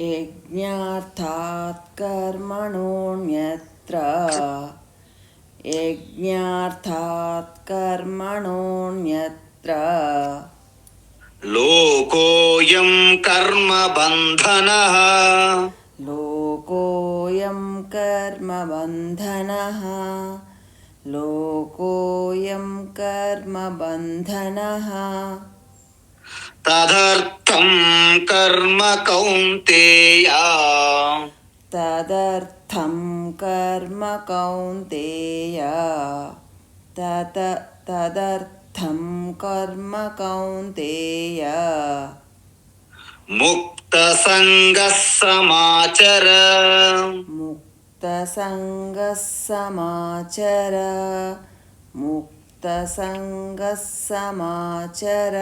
యజ్ఞార్థాత్ కర్మణోన్యత్ర. యజ్ఞార్థాత్ కర్మణోన్యత్ర. లోకోయం కర్మ బంధనః. లోకోయం కర్మ బంధనః. లోకోయం కర్మ బంధనః. తదర్థం కర్మ కౌంతేయ. తదర్థం కర్మ కౌంతేయ. తదర్థం కర్మ కౌంతేయ. ముక్త సంగః సమాచర. ముక్త సంగః సమాచర. ముక్త సంగః సమాచర.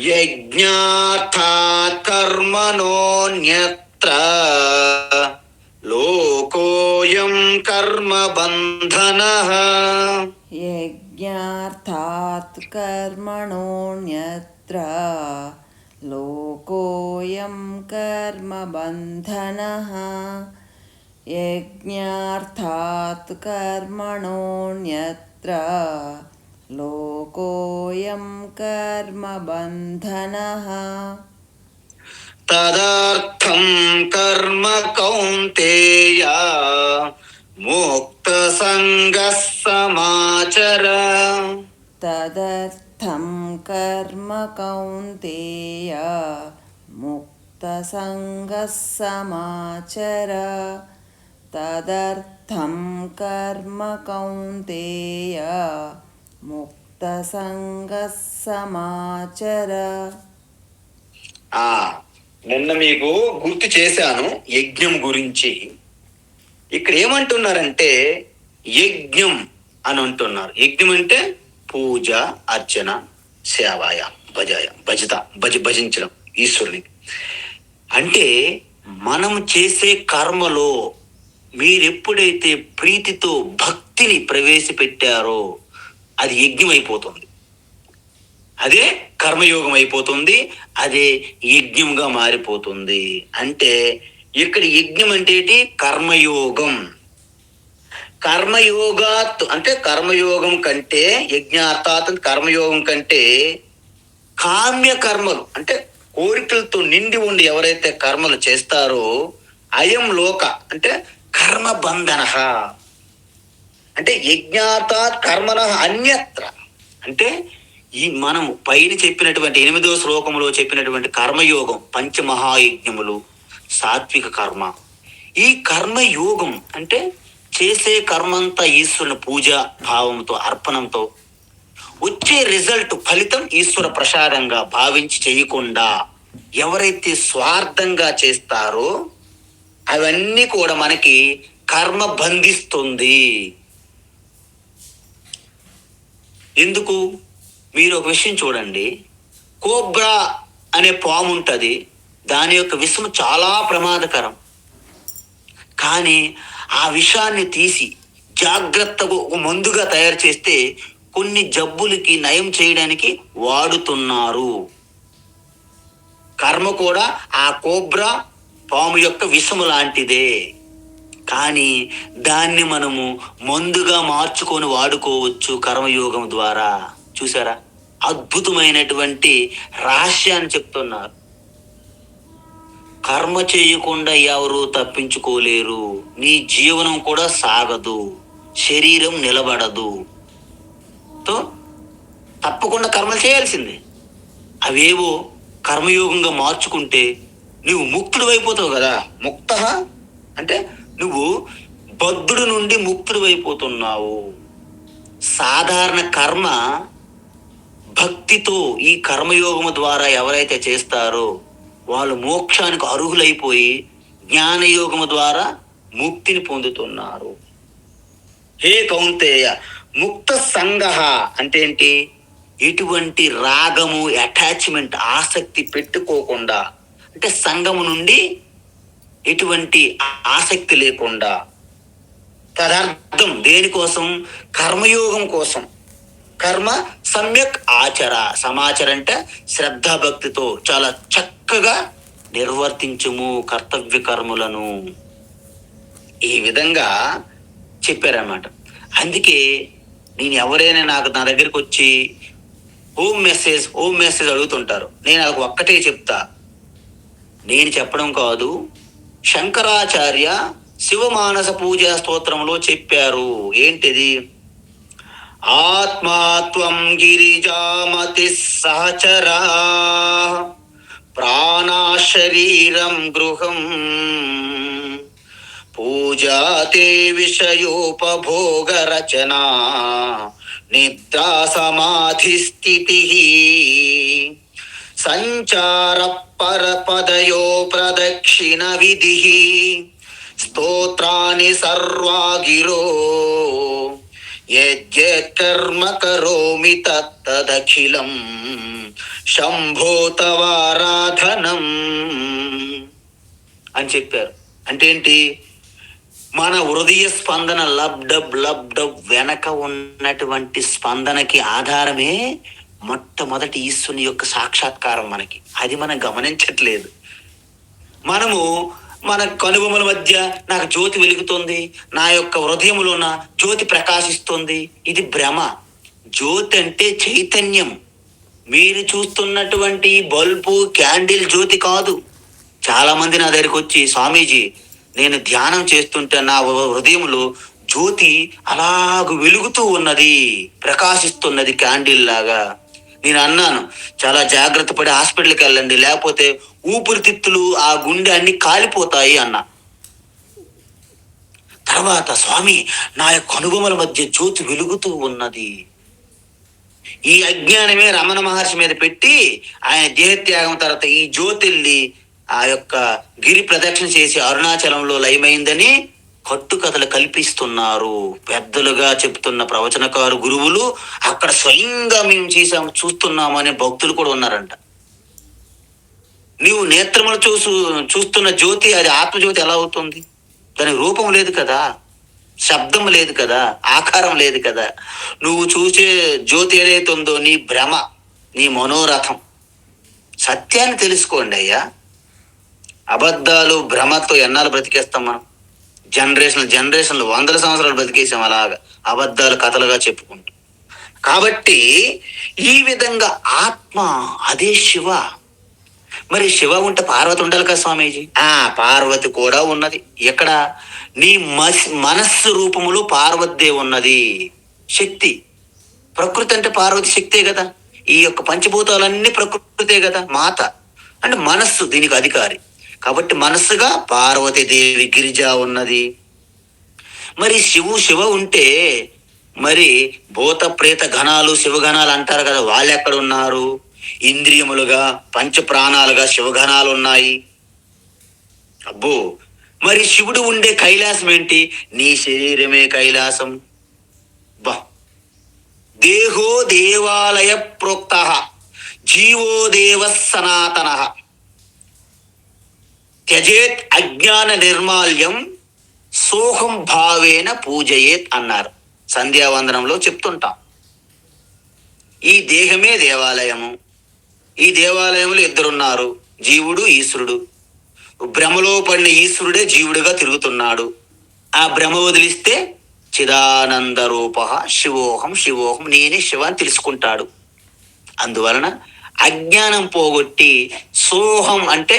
యజ్ఞార్థాత్ కర్మణోన్యత్ర. లోకోయం కర్మ బంధనః. యజ్ఞార్థాత్ కర్మణోన్యత్ర. లోకోయం కర్మ బంధనః. యజ్ఞార్థాత్ కర్మణోన్యత్ర. లోకోయం కర్మ బంధనః. తదర్థం కర్మ కౌంతేయ. ముక్త సంగః సమాచర. తదర్థం కర్మ కౌంతేయ. ముక్త సంగః సమాచర. తదర్థం కర్మ కౌంతేయ. ముక్త సంగః సమాచర. నిన్న మీకు గుర్తు చేశాను యజ్ఞం గురించి. ఇక్కడ ఏమంటున్నారంటే యజ్ఞం అని అంటున్నారు. యజ్ఞం అంటే పూజ, అర్చన, సేవాయ, భజించడం ఈశ్వరుని. అంటే మనం చేసే కర్మలో మీరెప్పుడైతే ప్రీతితో భక్తిని ప్రవేశపెట్టారో అది యజ్ఞం అయిపోతుంది. అదే కర్మయోగం అయిపోతుంది. అదే యజ్ఞంగా మారిపోతుంది. అంటే ఇక్కడ యజ్ఞం అంటే ఏంటి? కర్మయోగం. కర్మయోగాత్ అంటే కర్మయోగం కంటే, యజ్ఞార్థాత్ కర్మయోగం కంటే కామ్య కర్మలు అంటే కోరికలతో నిండి ఉండి ఎవరైతే కర్మలు చేస్తారో అయం లోక అంటే కర్మ బంధన. అంటే యజ్ఞార్థాత్ కర్మణ అన్యత్ర. అంటే ఈ మనం పైన చెప్పినటువంటి 8వ శ్లోకంలో చెప్పినటువంటి కర్మయోగం, పంచమహాయజ్ఞములు, సాత్విక కర్మ. ఈ కర్మయోగం అంటే చేసే కర్మంతా ఈశ్వరుని పూజ భావంతో, అర్పణంతో వచ్చే రిజల్ట్, ఫలితం ఈశ్వర ప్రసాదంగా భావించి చేయకుండా ఎవరైతే స్వార్థంగా చేస్తారో అవన్నీ కూడా మనకి కర్మ బంధిస్తుంది. ఎందుకు? మీరు ఒక విషయం చూడండి. కోబ్రా అనే పాము ఉంటుంది, దాని యొక్క విషం చాలా ప్రమాదకరం. కానీ ఆ విషాన్ని తీసి జాగ్రత్తగా ఒక మందుగా తయారు చేస్తే కొన్ని జబ్బులకి నయం చేయడానికి వాడుతున్నారు. కర్మ కూడా ఆ కోబ్రా పాము యొక్క విషము లాంటిదే. కానీ దాన్ని మనము మందుగా మార్చుకొని వాడుకోవచ్చు కర్మయోగం ద్వారా. చూసారా? అద్భుతమైనటువంటి రహస్యాన్ని చెప్తున్నారు. కర్మ చేయకుండా ఎవరు తప్పించుకోలేరు. నీ జీవనం కూడా సాగదు, శరీరం నిలబడదు. తో తప్పకుండా కర్మలు చేయాల్సిందే. అవేవో కర్మయోగంగా మార్చుకుంటే నువ్వు ముక్తుడు అయిపోతావు కదా. ముక్త అంటే నువ్వు బద్ధుడు నుండి ముక్తుడు అయిపోతున్నావు. సాధారణ కర్మ భక్తితో ఈ కర్మయోగము ద్వారా ఎవరైతే చేస్తారో వాళ్ళు మోక్షానికి అర్హులైపోయి జ్ఞానయోగము ద్వారా ముక్తిని పొందుతున్నారు. హే కౌంతేయ, ముక్త సంగ అంటే ఏంటి? ఎటువంటి రాగము, అటాచ్మెంట్, ఆసక్తి పెట్టుకోకుండా, అంటే సంగము నుండి ఎటువంటి ఆసక్తి లేకుండా. తదర్థం దేనికోసం? కర్మయోగం కోసం. కర్మ సమ్యక్ ఆచర. సమాచర అంటే శ్రద్ధాభక్తితో చాలా చక్కగా నిర్వర్తించుము కర్తవ్య కర్మలను. ఈ విధంగా చెప్పారన్నమాట. అందుకే నేను ఎవరైనా నా దగ్గరికి వచ్చి హోమ్ మెసేజ్ అడుగుతుంటారు. నేను వాళ్ళకి ఒక్కటే చెప్తా. నేను చెప్పడం కాదు, శంకరాచార్య శివమానస పూజా స్తోత్రంలో చెప్పారు. ఏంటిది? ఆత్మాత్వం గిరిజామతి సహచరా ప్రాణా శరీరం గృహం పూజాతే విషయోపభోగ రచనా నిద్రా సమాధి స్థితి సంచార పరపదయో ప్రదక్షిణ విధి స్తోత్రాని సర్వాగిరో యజ్జకర్మ కరోమి తత్తదఖిలం శంభో తవారాధనం అని చెప్పారు. అంటే ఏంటి? మన హృదయ స్పందన లబ్డబ్ లబ్డబ్ వెనక ఉన్నటువంటి స్పందనకి ఆధారమే మొట్టమొదటి ఈశ్వరుని యొక్క సాక్షాత్కారం మనకి. అది మనం గమనించట్లేదు. మనము మన కనుబొమ్మల మధ్య నాకు జ్యోతి వెలుగుతుంది, నా యొక్క హృదయంలో నా జ్యోతి ప్రకాశిస్తుంది, ఇది భ్రమ. జ్యోతి అంటే చైతన్యం. మీరు చూస్తున్నటువంటి బల్బు, క్యాండిల్ జ్యోతి కాదు. చాలా మంది నా దగ్గరికి వచ్చి, స్వామీజీ నేను ధ్యానం చేస్తుంటే నా హృదయంలో జ్యోతి అలాగ వెలుగుతూ ఉన్నది, ప్రకాశిస్తున్నది క్యాండిల్ లాగా. నేను అన్నాను, చాలా జాగ్రత్త పడి హాస్పిటల్కి వెళ్ళండి, లేకపోతే ఊపిరితిత్తులు, ఆ గుండె అన్ని కాలిపోతాయి అన్నా. తర్వాత స్వామి నా యొక్క అనుభవాల మధ్య జ్యోతి వెలుగుతూ ఉన్నది. ఈ అజ్ఞానమే రమణ మహర్షి మీద పెట్టి ఆయన దేహత్యాగం తర్వాత ఈ జ్యోతిల్ని ఆ యొక్క గిరి ప్రదక్షిణ చేసి అరుణాచలంలో లయమైందని కట్టుకథలు కల్పిస్తున్నారు. పెద్దలుగా చెప్తున్న ప్రవచనకారు గురువులు అక్కడ స్వయంగా మేము చూస్తున్నామనే భక్తులు కూడా ఉన్నారంట. నీవు నేత్రములు చూస్తున్న జ్యోతి అది ఆత్మజ్యోతి ఎలా అవుతుంది? దానికి రూపం లేదు కదా, శబ్దం లేదు కదా, ఆకారం లేదు కదా. నువ్వు చూసే జ్యోతి ఏదైతే ఉందో నీ భ్రమ, నీ మనోరథం. సత్యాన్ని తెలుసుకోండి అయ్యా. అబద్ధాలు భ్రమతో ఎన్నాళ్ళు బ్రతికేస్తాం మనం? జనరేషన్లు వందల సంవత్సరాలు బ్రతికేసాం అలాగా అబద్ధాలు కథలుగా చెప్పుకుంటూ. కాబట్టి ఈ విధంగా ఆత్మ అదే శివ. మరి శివ ఉంటే పార్వతి ఉండాలి కదా స్వామీజీ? పార్వతి కూడా ఉన్నది. ఎక్కడ? నీ మనస్సు రూపములో పార్వతి ఉన్నది. శక్తి, ప్రకృతి అంటే పార్వతి శక్తే కదా. ఈ యొక్క పంచభూతాలన్నీ ప్రకృతే కదా, మాత. అంటే మనస్సు దీనికి అధికారి. కాబట్టి మనస్సుగా పార్వతీదేవి గిరిజ ఉన్నది. మరి శివ ఉంటే మరి భూత ప్రేత గణాలు శివగణాలు అంటారు కదా, వాళ్ళు ఎక్కడ ఉన్నారు? ఇంద్రియములుగా పంచ ప్రాణాలుగా శివగణాలు ఉన్నాయి. అబ్బో, మరి శివుడు ఉండే కైలాసం ఏంటి? నీ శరీరమే కైలాసం. బా, దేహో దేవాలయ ప్రోక్త జీవో దేవ సనాతన త్యజేత్ అజ్ఞాన నిర్మాల్యం సోహం భావేన పూజయేత్ అన్నారు. సంధ్యావందనంలో చెప్తుంటాం. ఈ దేహమే దేవాలయము. ఈ దేవాలయంలో ఇద్దరున్నారు, జీవుడు ఈశ్వరుడు. భ్రమలో పడిన ఈశ్వరుడే జీవుడిగా తిరుగుతున్నాడు. ఆ భ్రమ వదిలిస్తే చిదానంద రూప శివోహం శివోహం నేనే శివ అని తెలుసుకుంటాడు. అందువలన అజ్ఞానం పోగొట్టి సోహం అంటే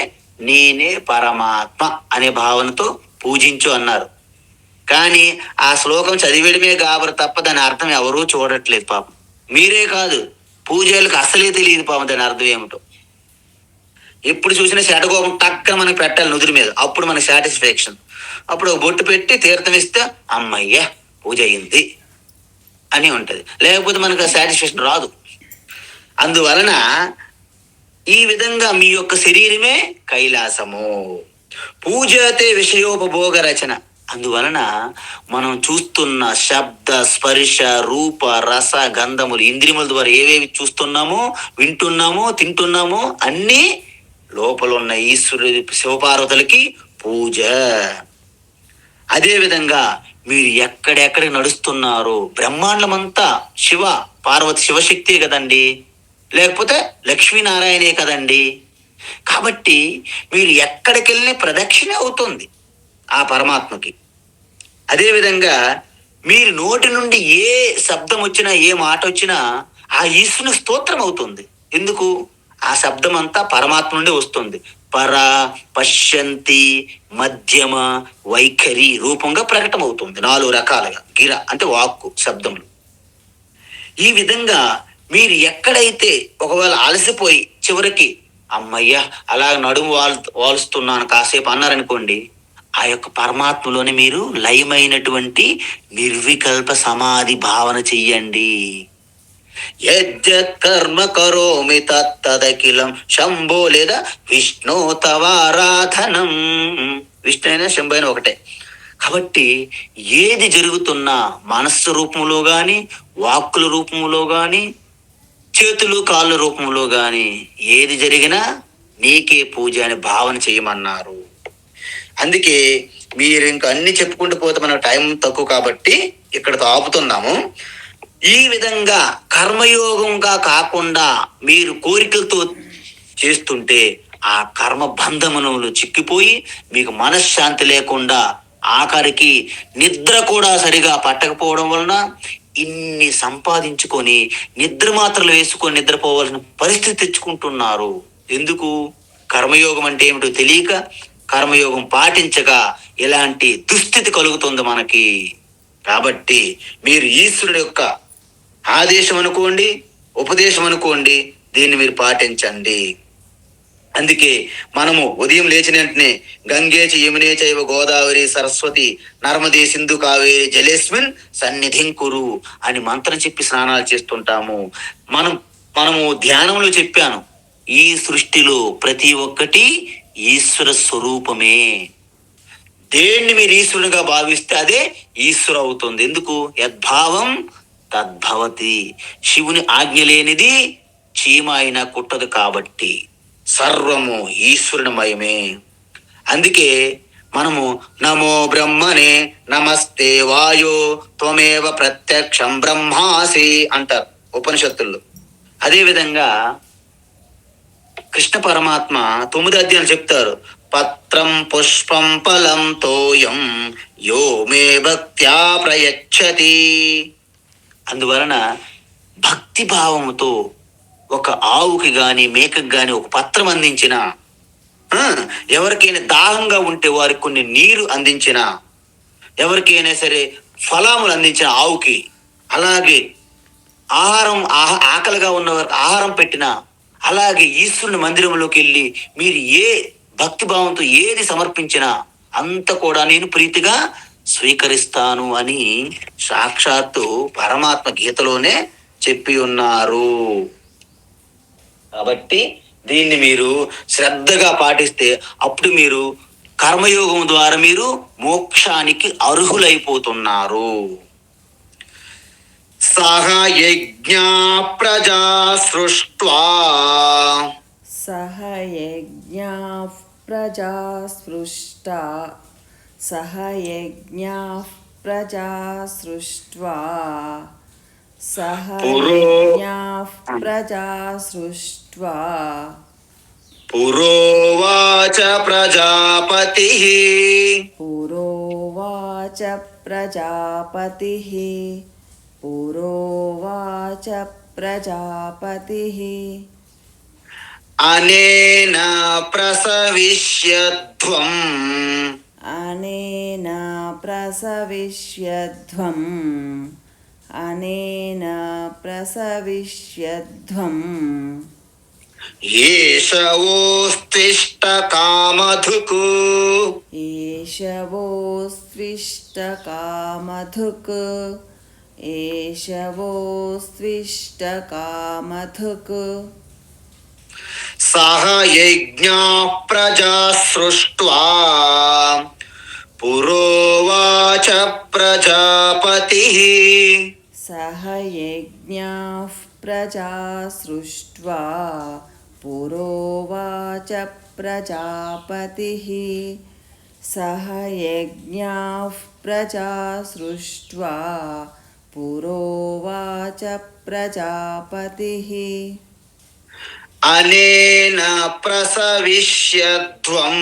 నేనే పరమాత్మ అనే భావనతో పూజించు అన్నారు. కానీ ఆ శ్లోకం చదివేయడమే గాబరు తప్ప దాని అర్థం ఎవరూ చూడట్లేదు పాపం. మీరే కాదు, పూజలకు అసలే తెలియదు పాపం దాని అర్థం ఏమిటో. ఎప్పుడు చూసినా శటకోపం టక్కన మనకి పెట్టాలి నుదురు మీద, అప్పుడు మనకి సాటిస్ఫాక్షన్. అప్పుడు ఒక బొట్టు పెట్టి తీర్థం ఇస్తే అమ్మయ్య పూజ అయింది అని ఉంటది, లేకపోతే మనకు సాటిస్ఫాక్షన్ రాదు. అందువలన ఈ విధంగా మీ యొక్క శరీరమే కైలాసము. పూజతే విషయోపభోగ రచన. అందువలన మనం చూస్తున్న శబ్ద స్పర్శ రూప రస గంధములు ఇంద్రియముల ద్వారా ఏవేవి చూస్తున్నామో వింటున్నామో తింటున్నామో అన్నీ లోపల ఉన్న ఈశ్వరుడి శివపార్వతులకి పూజ. అదేవిధంగా మీరు ఎక్కడెక్కడికి నడుస్తున్నారో బ్రహ్మాండమంతా శివ పార్వతి శివశక్తి కదండి, లేకపోతే లక్ష్మీనారాయణే కదండి. కాబట్టి మీరు ఎక్కడికి వెళ్ళిన ప్రదక్షిణ అవుతుంది ఆ పరమాత్మకి. అదేవిధంగా మీరు నోటి నుండి ఏ శబ్దం వచ్చినా ఏ మాట వచ్చినా ఆ ఈశ్వరుని స్తోత్రం అవుతుంది. ఎందుకు? ఆ శబ్దం అంతా పరమాత్మ నుండి వస్తుంది. పర పశ్యంతి మధ్యమ వైఖరి రూపంగా ప్రకటమవుతుంది 4 రకాలుగా. గిర అంటే వాక్కు శబ్దములు. ఈ విధంగా మీరు ఎక్కడైతే ఒకవేళ అలసిపోయి చివరికి అమ్మయ్య అలా నడుము వాలుస్తున్నాను కాసేపు అన్నారనుకోండి, ఆ యొక్క పరమాత్మలోనే మీరు లయమైనటువంటి నిర్వికల్ప సమాధి భావన చెయ్యండి. యజ్జత్ కర్మ కరోమి తత్తదఖిలం శంభో లేదా విష్ణు తవారాధనం. విష్ణు అయినా శంభు అయినా ఒకటే. కాబట్టి ఏది జరుగుతున్నా మనస్సు రూపంలో గాని వాక్కుల రూపంలో గాని చేతులు కాళ్ళ రూపంలో గాని ఏది జరిగినా నీకే పూజ అని భావన చేయమన్నారు. అందుకే మీరు ఇంకా అన్ని చెప్పుకుంటూ పోతే మన టైం తక్కువ కాబట్టి ఇక్కడతో ఆపుతున్నాము. ఈ విధంగా కర్మయోగంగా కాకుండా మీరు కోరికలతో చేస్తుంటే ఆ కర్మ బంధములు చిక్కిపోయి మీకు మనశ్శాంతి లేకుండా ఆఖరికి నిద్ర కూడా సరిగా పట్టకపోవడం వలన ఇన్ని సంపాదించుకొని నిద్ర మాత్రలు వేసుకొని నిద్రపోవాల్సిన పరిస్థితి తెచ్చుకుంటున్నారు. ఎందుకు? కర్మయోగం అంటే ఏమిటో తెలియక కర్మయోగం పాటించగా ఇలాంటి దుస్థితి కలుగుతుంది మనకి. కాబట్టి మీరు ఈశ్వరుడు యొక్క ఆదేశం అనుకోండి, ఉపదేశం అనుకోండి, దీన్ని మీరు పాటించండి. అందుకే మనము ఉదయం లేచిన వెంటనే గంగేచ యమునే చైవ గోదావరి సరస్వతి నర్మదే సింధు కావేరి జలేస్మిన్ సన్నిధిం కురు అని మంత్రం చెప్పి స్నానాలు చేస్తుంటాము. మనము ధ్యానంలో చెప్పాను, ఈ సృష్టిలో ప్రతి ఒక్కటి ఈశ్వర స్వరూపమే. దేన్ని మీరు ఈశ్వరునిగా భావిస్తే అదే ఈశ్వరు అవుతుంది. ఎందుకు? యద్భావం తద్భవతి. శివుని ఆజ్ఞ లేనిది చీమ అయినా కుట్టదు. కాబట్టి సర్వము ఈశ్వరునిమయమే. అందుకే మనము నమో బ్రహ్మనే నమస్తే వాయో త్వమేవ ప్రత్యక్షం బ్రహ్మాసి అంటారు ఉపనిషత్తుల్లో. అదేవిధంగా కృష్ణ పరమాత్మ 9వ అధ్యాయం చెప్తారు, పత్రం పుష్పం ఫలం తోయం యో మే భక్త్యా ప్రయచ్చతి. అందువలన భక్తి భావముతో ఒక ఆవుకి గాని మేకకి గాని ఒక పత్రం అందించిన, ఎవరికైనా దాహంగా ఉంటే వారికి కొన్ని నీరు అందించిన, ఎవరికైనా సరే ఫలాములు అందించిన ఆవుకి, అలాగే ఆకలిగా ఉన్న వారికి ఆహారం పెట్టిన, అలాగే ఈశ్వరుని మందిరంలోకి వెళ్ళి మీరు ఏ భక్తి భావంతో ఏది సమర్పించినా అంత కూడా నేను ప్రీతిగా స్వీకరిస్తాను అని సాక్షాత్తు పరమాత్మ గీతలోనే చెప్పి ఉన్నారు. కాబట్టి దీన్ని మీరు శ్రద్ధగా పాటిస్తే అప్పుడు మీరు కర్మయోగం ద్వారా మీరు మోక్షానికి అర్హులైపోతున్నారు. సహ యజ్ఞా ప్రజా సృష్ట్వా సహ యజ్ఞాః ప్రజా సృష్టా సహ యజ్ఞాః ప్రజా సృష్ట్వా సహ యజ్ఞాః ప్రజా సృష్ట్వా పురోవాచ ప్రజాపతిః పురోవాచ ప్రజాపతిః పురోవాచ ప్రజాపతిః అనేన ప్రసవిష్యధ్వం అనేన ప్రసవిష్యధ్వం అనేన ప్రసవిష్యధ్వం ఏషవోస్తిష్ట కామధుక్ ఏషవోస్త్విష్ట కామధుక్ ఏషవోస్త్విష్ట కామధుక్ సహ యజ్ఞా ప్రజా సృష్ట్వా పురోవాచ ప్రజాపతిః సహ యజ్ఞాః ప్రజా సృష్ట్వా పురోవాచ ప్రజాపతిః సహ యజ్ఞాః ప్రజా సృష్ట్వా పురోవాచ ప్రజాపతిః అనేన ప్రసవిష్యధ్వం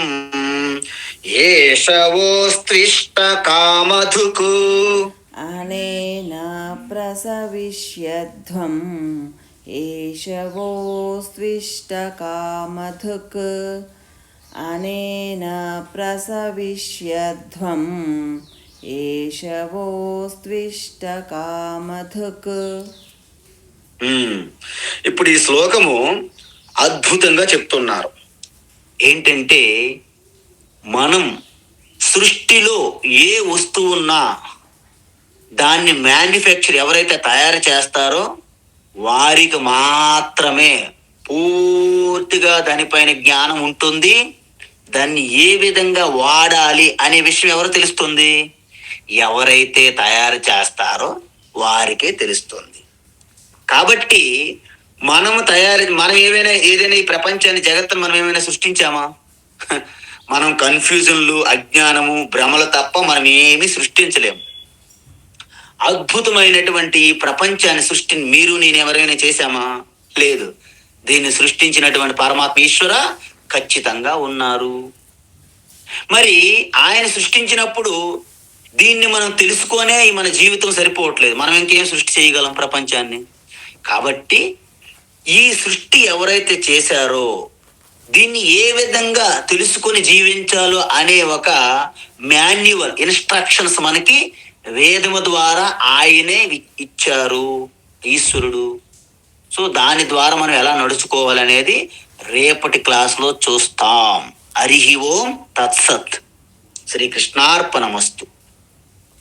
ఏషవోస్త్విష్ట కామధుక్ అనేన ప్రసవిష్యధ్వం ఏషవోస్త్విష్ట కామధుక్ అనేన ప్రసవిష్యధ్వం ఏషవోస్త్విష్ట కామధుక్. ఇప్పుడు ఈ శ్లోకము అద్భుతంగా చెప్తున్నారు. ఏంటంటే మనం సృష్టిలో ఏ వస్తువు ఉన్నా దాన్ని మ్యానుఫ్యాక్చర్ ఎవరైతే తయారు చేస్తారో వారికి మాత్రమే పూర్తిగా దానిపైన జ్ఞానం ఉంటుంది. దాన్ని ఏ విధంగా వాడాలి అనే విషయం ఎవరు తెలుస్తుంది? ఎవరైతే తయారు చేస్తారో వారికే తెలుస్తుంది. కాబట్టి మనం ఏదైనా ఈ ప్రపంచాన్ని జగత్తును మనం ఏమైనా సృష్టించామా? మనం కన్ఫ్యూజన్లు, అజ్ఞానము, భ్రమలు తప్ప మనం ఏమీ సృష్టించలేము. అద్భుతమైనటువంటి ఈ ప్రపంచాన్ని సృష్టిని మీరు నేను ఎవరైనా చేశామా? లేదు. దీన్ని సృష్టించినటువంటి పరమాత్మ ఈశ్వర ఖచ్చితంగా ఉన్నారు. మరి ఆయన సృష్టించినప్పుడు దీన్ని మనం తెలుసుకొనే మన జీవితం సరిపోవట్లేదు. మనం ఇంకేం సృష్టి చేయగలం ప్రపంచాన్ని? కాబట్టి ఈ సృష్టి ఎవరైతే చేశారో దీన్ని ఏ విధంగా తెలుసుకొని జీవించాలో అనే ఒక మాన్యువల్, ఇన్స్ట్రక్షన్స్ మనకి వేదము ద్వారా ఆయనే ఇచ్చారు ఈశ్వరుడు. సో దాని ద్వారా మనం ఎలా నడుచుకోవాలనేది రేపటి క్లాస్లో చూస్తాం. హరి ఓం తత్సత్. శ్రీకృష్ణార్పణమస్తు.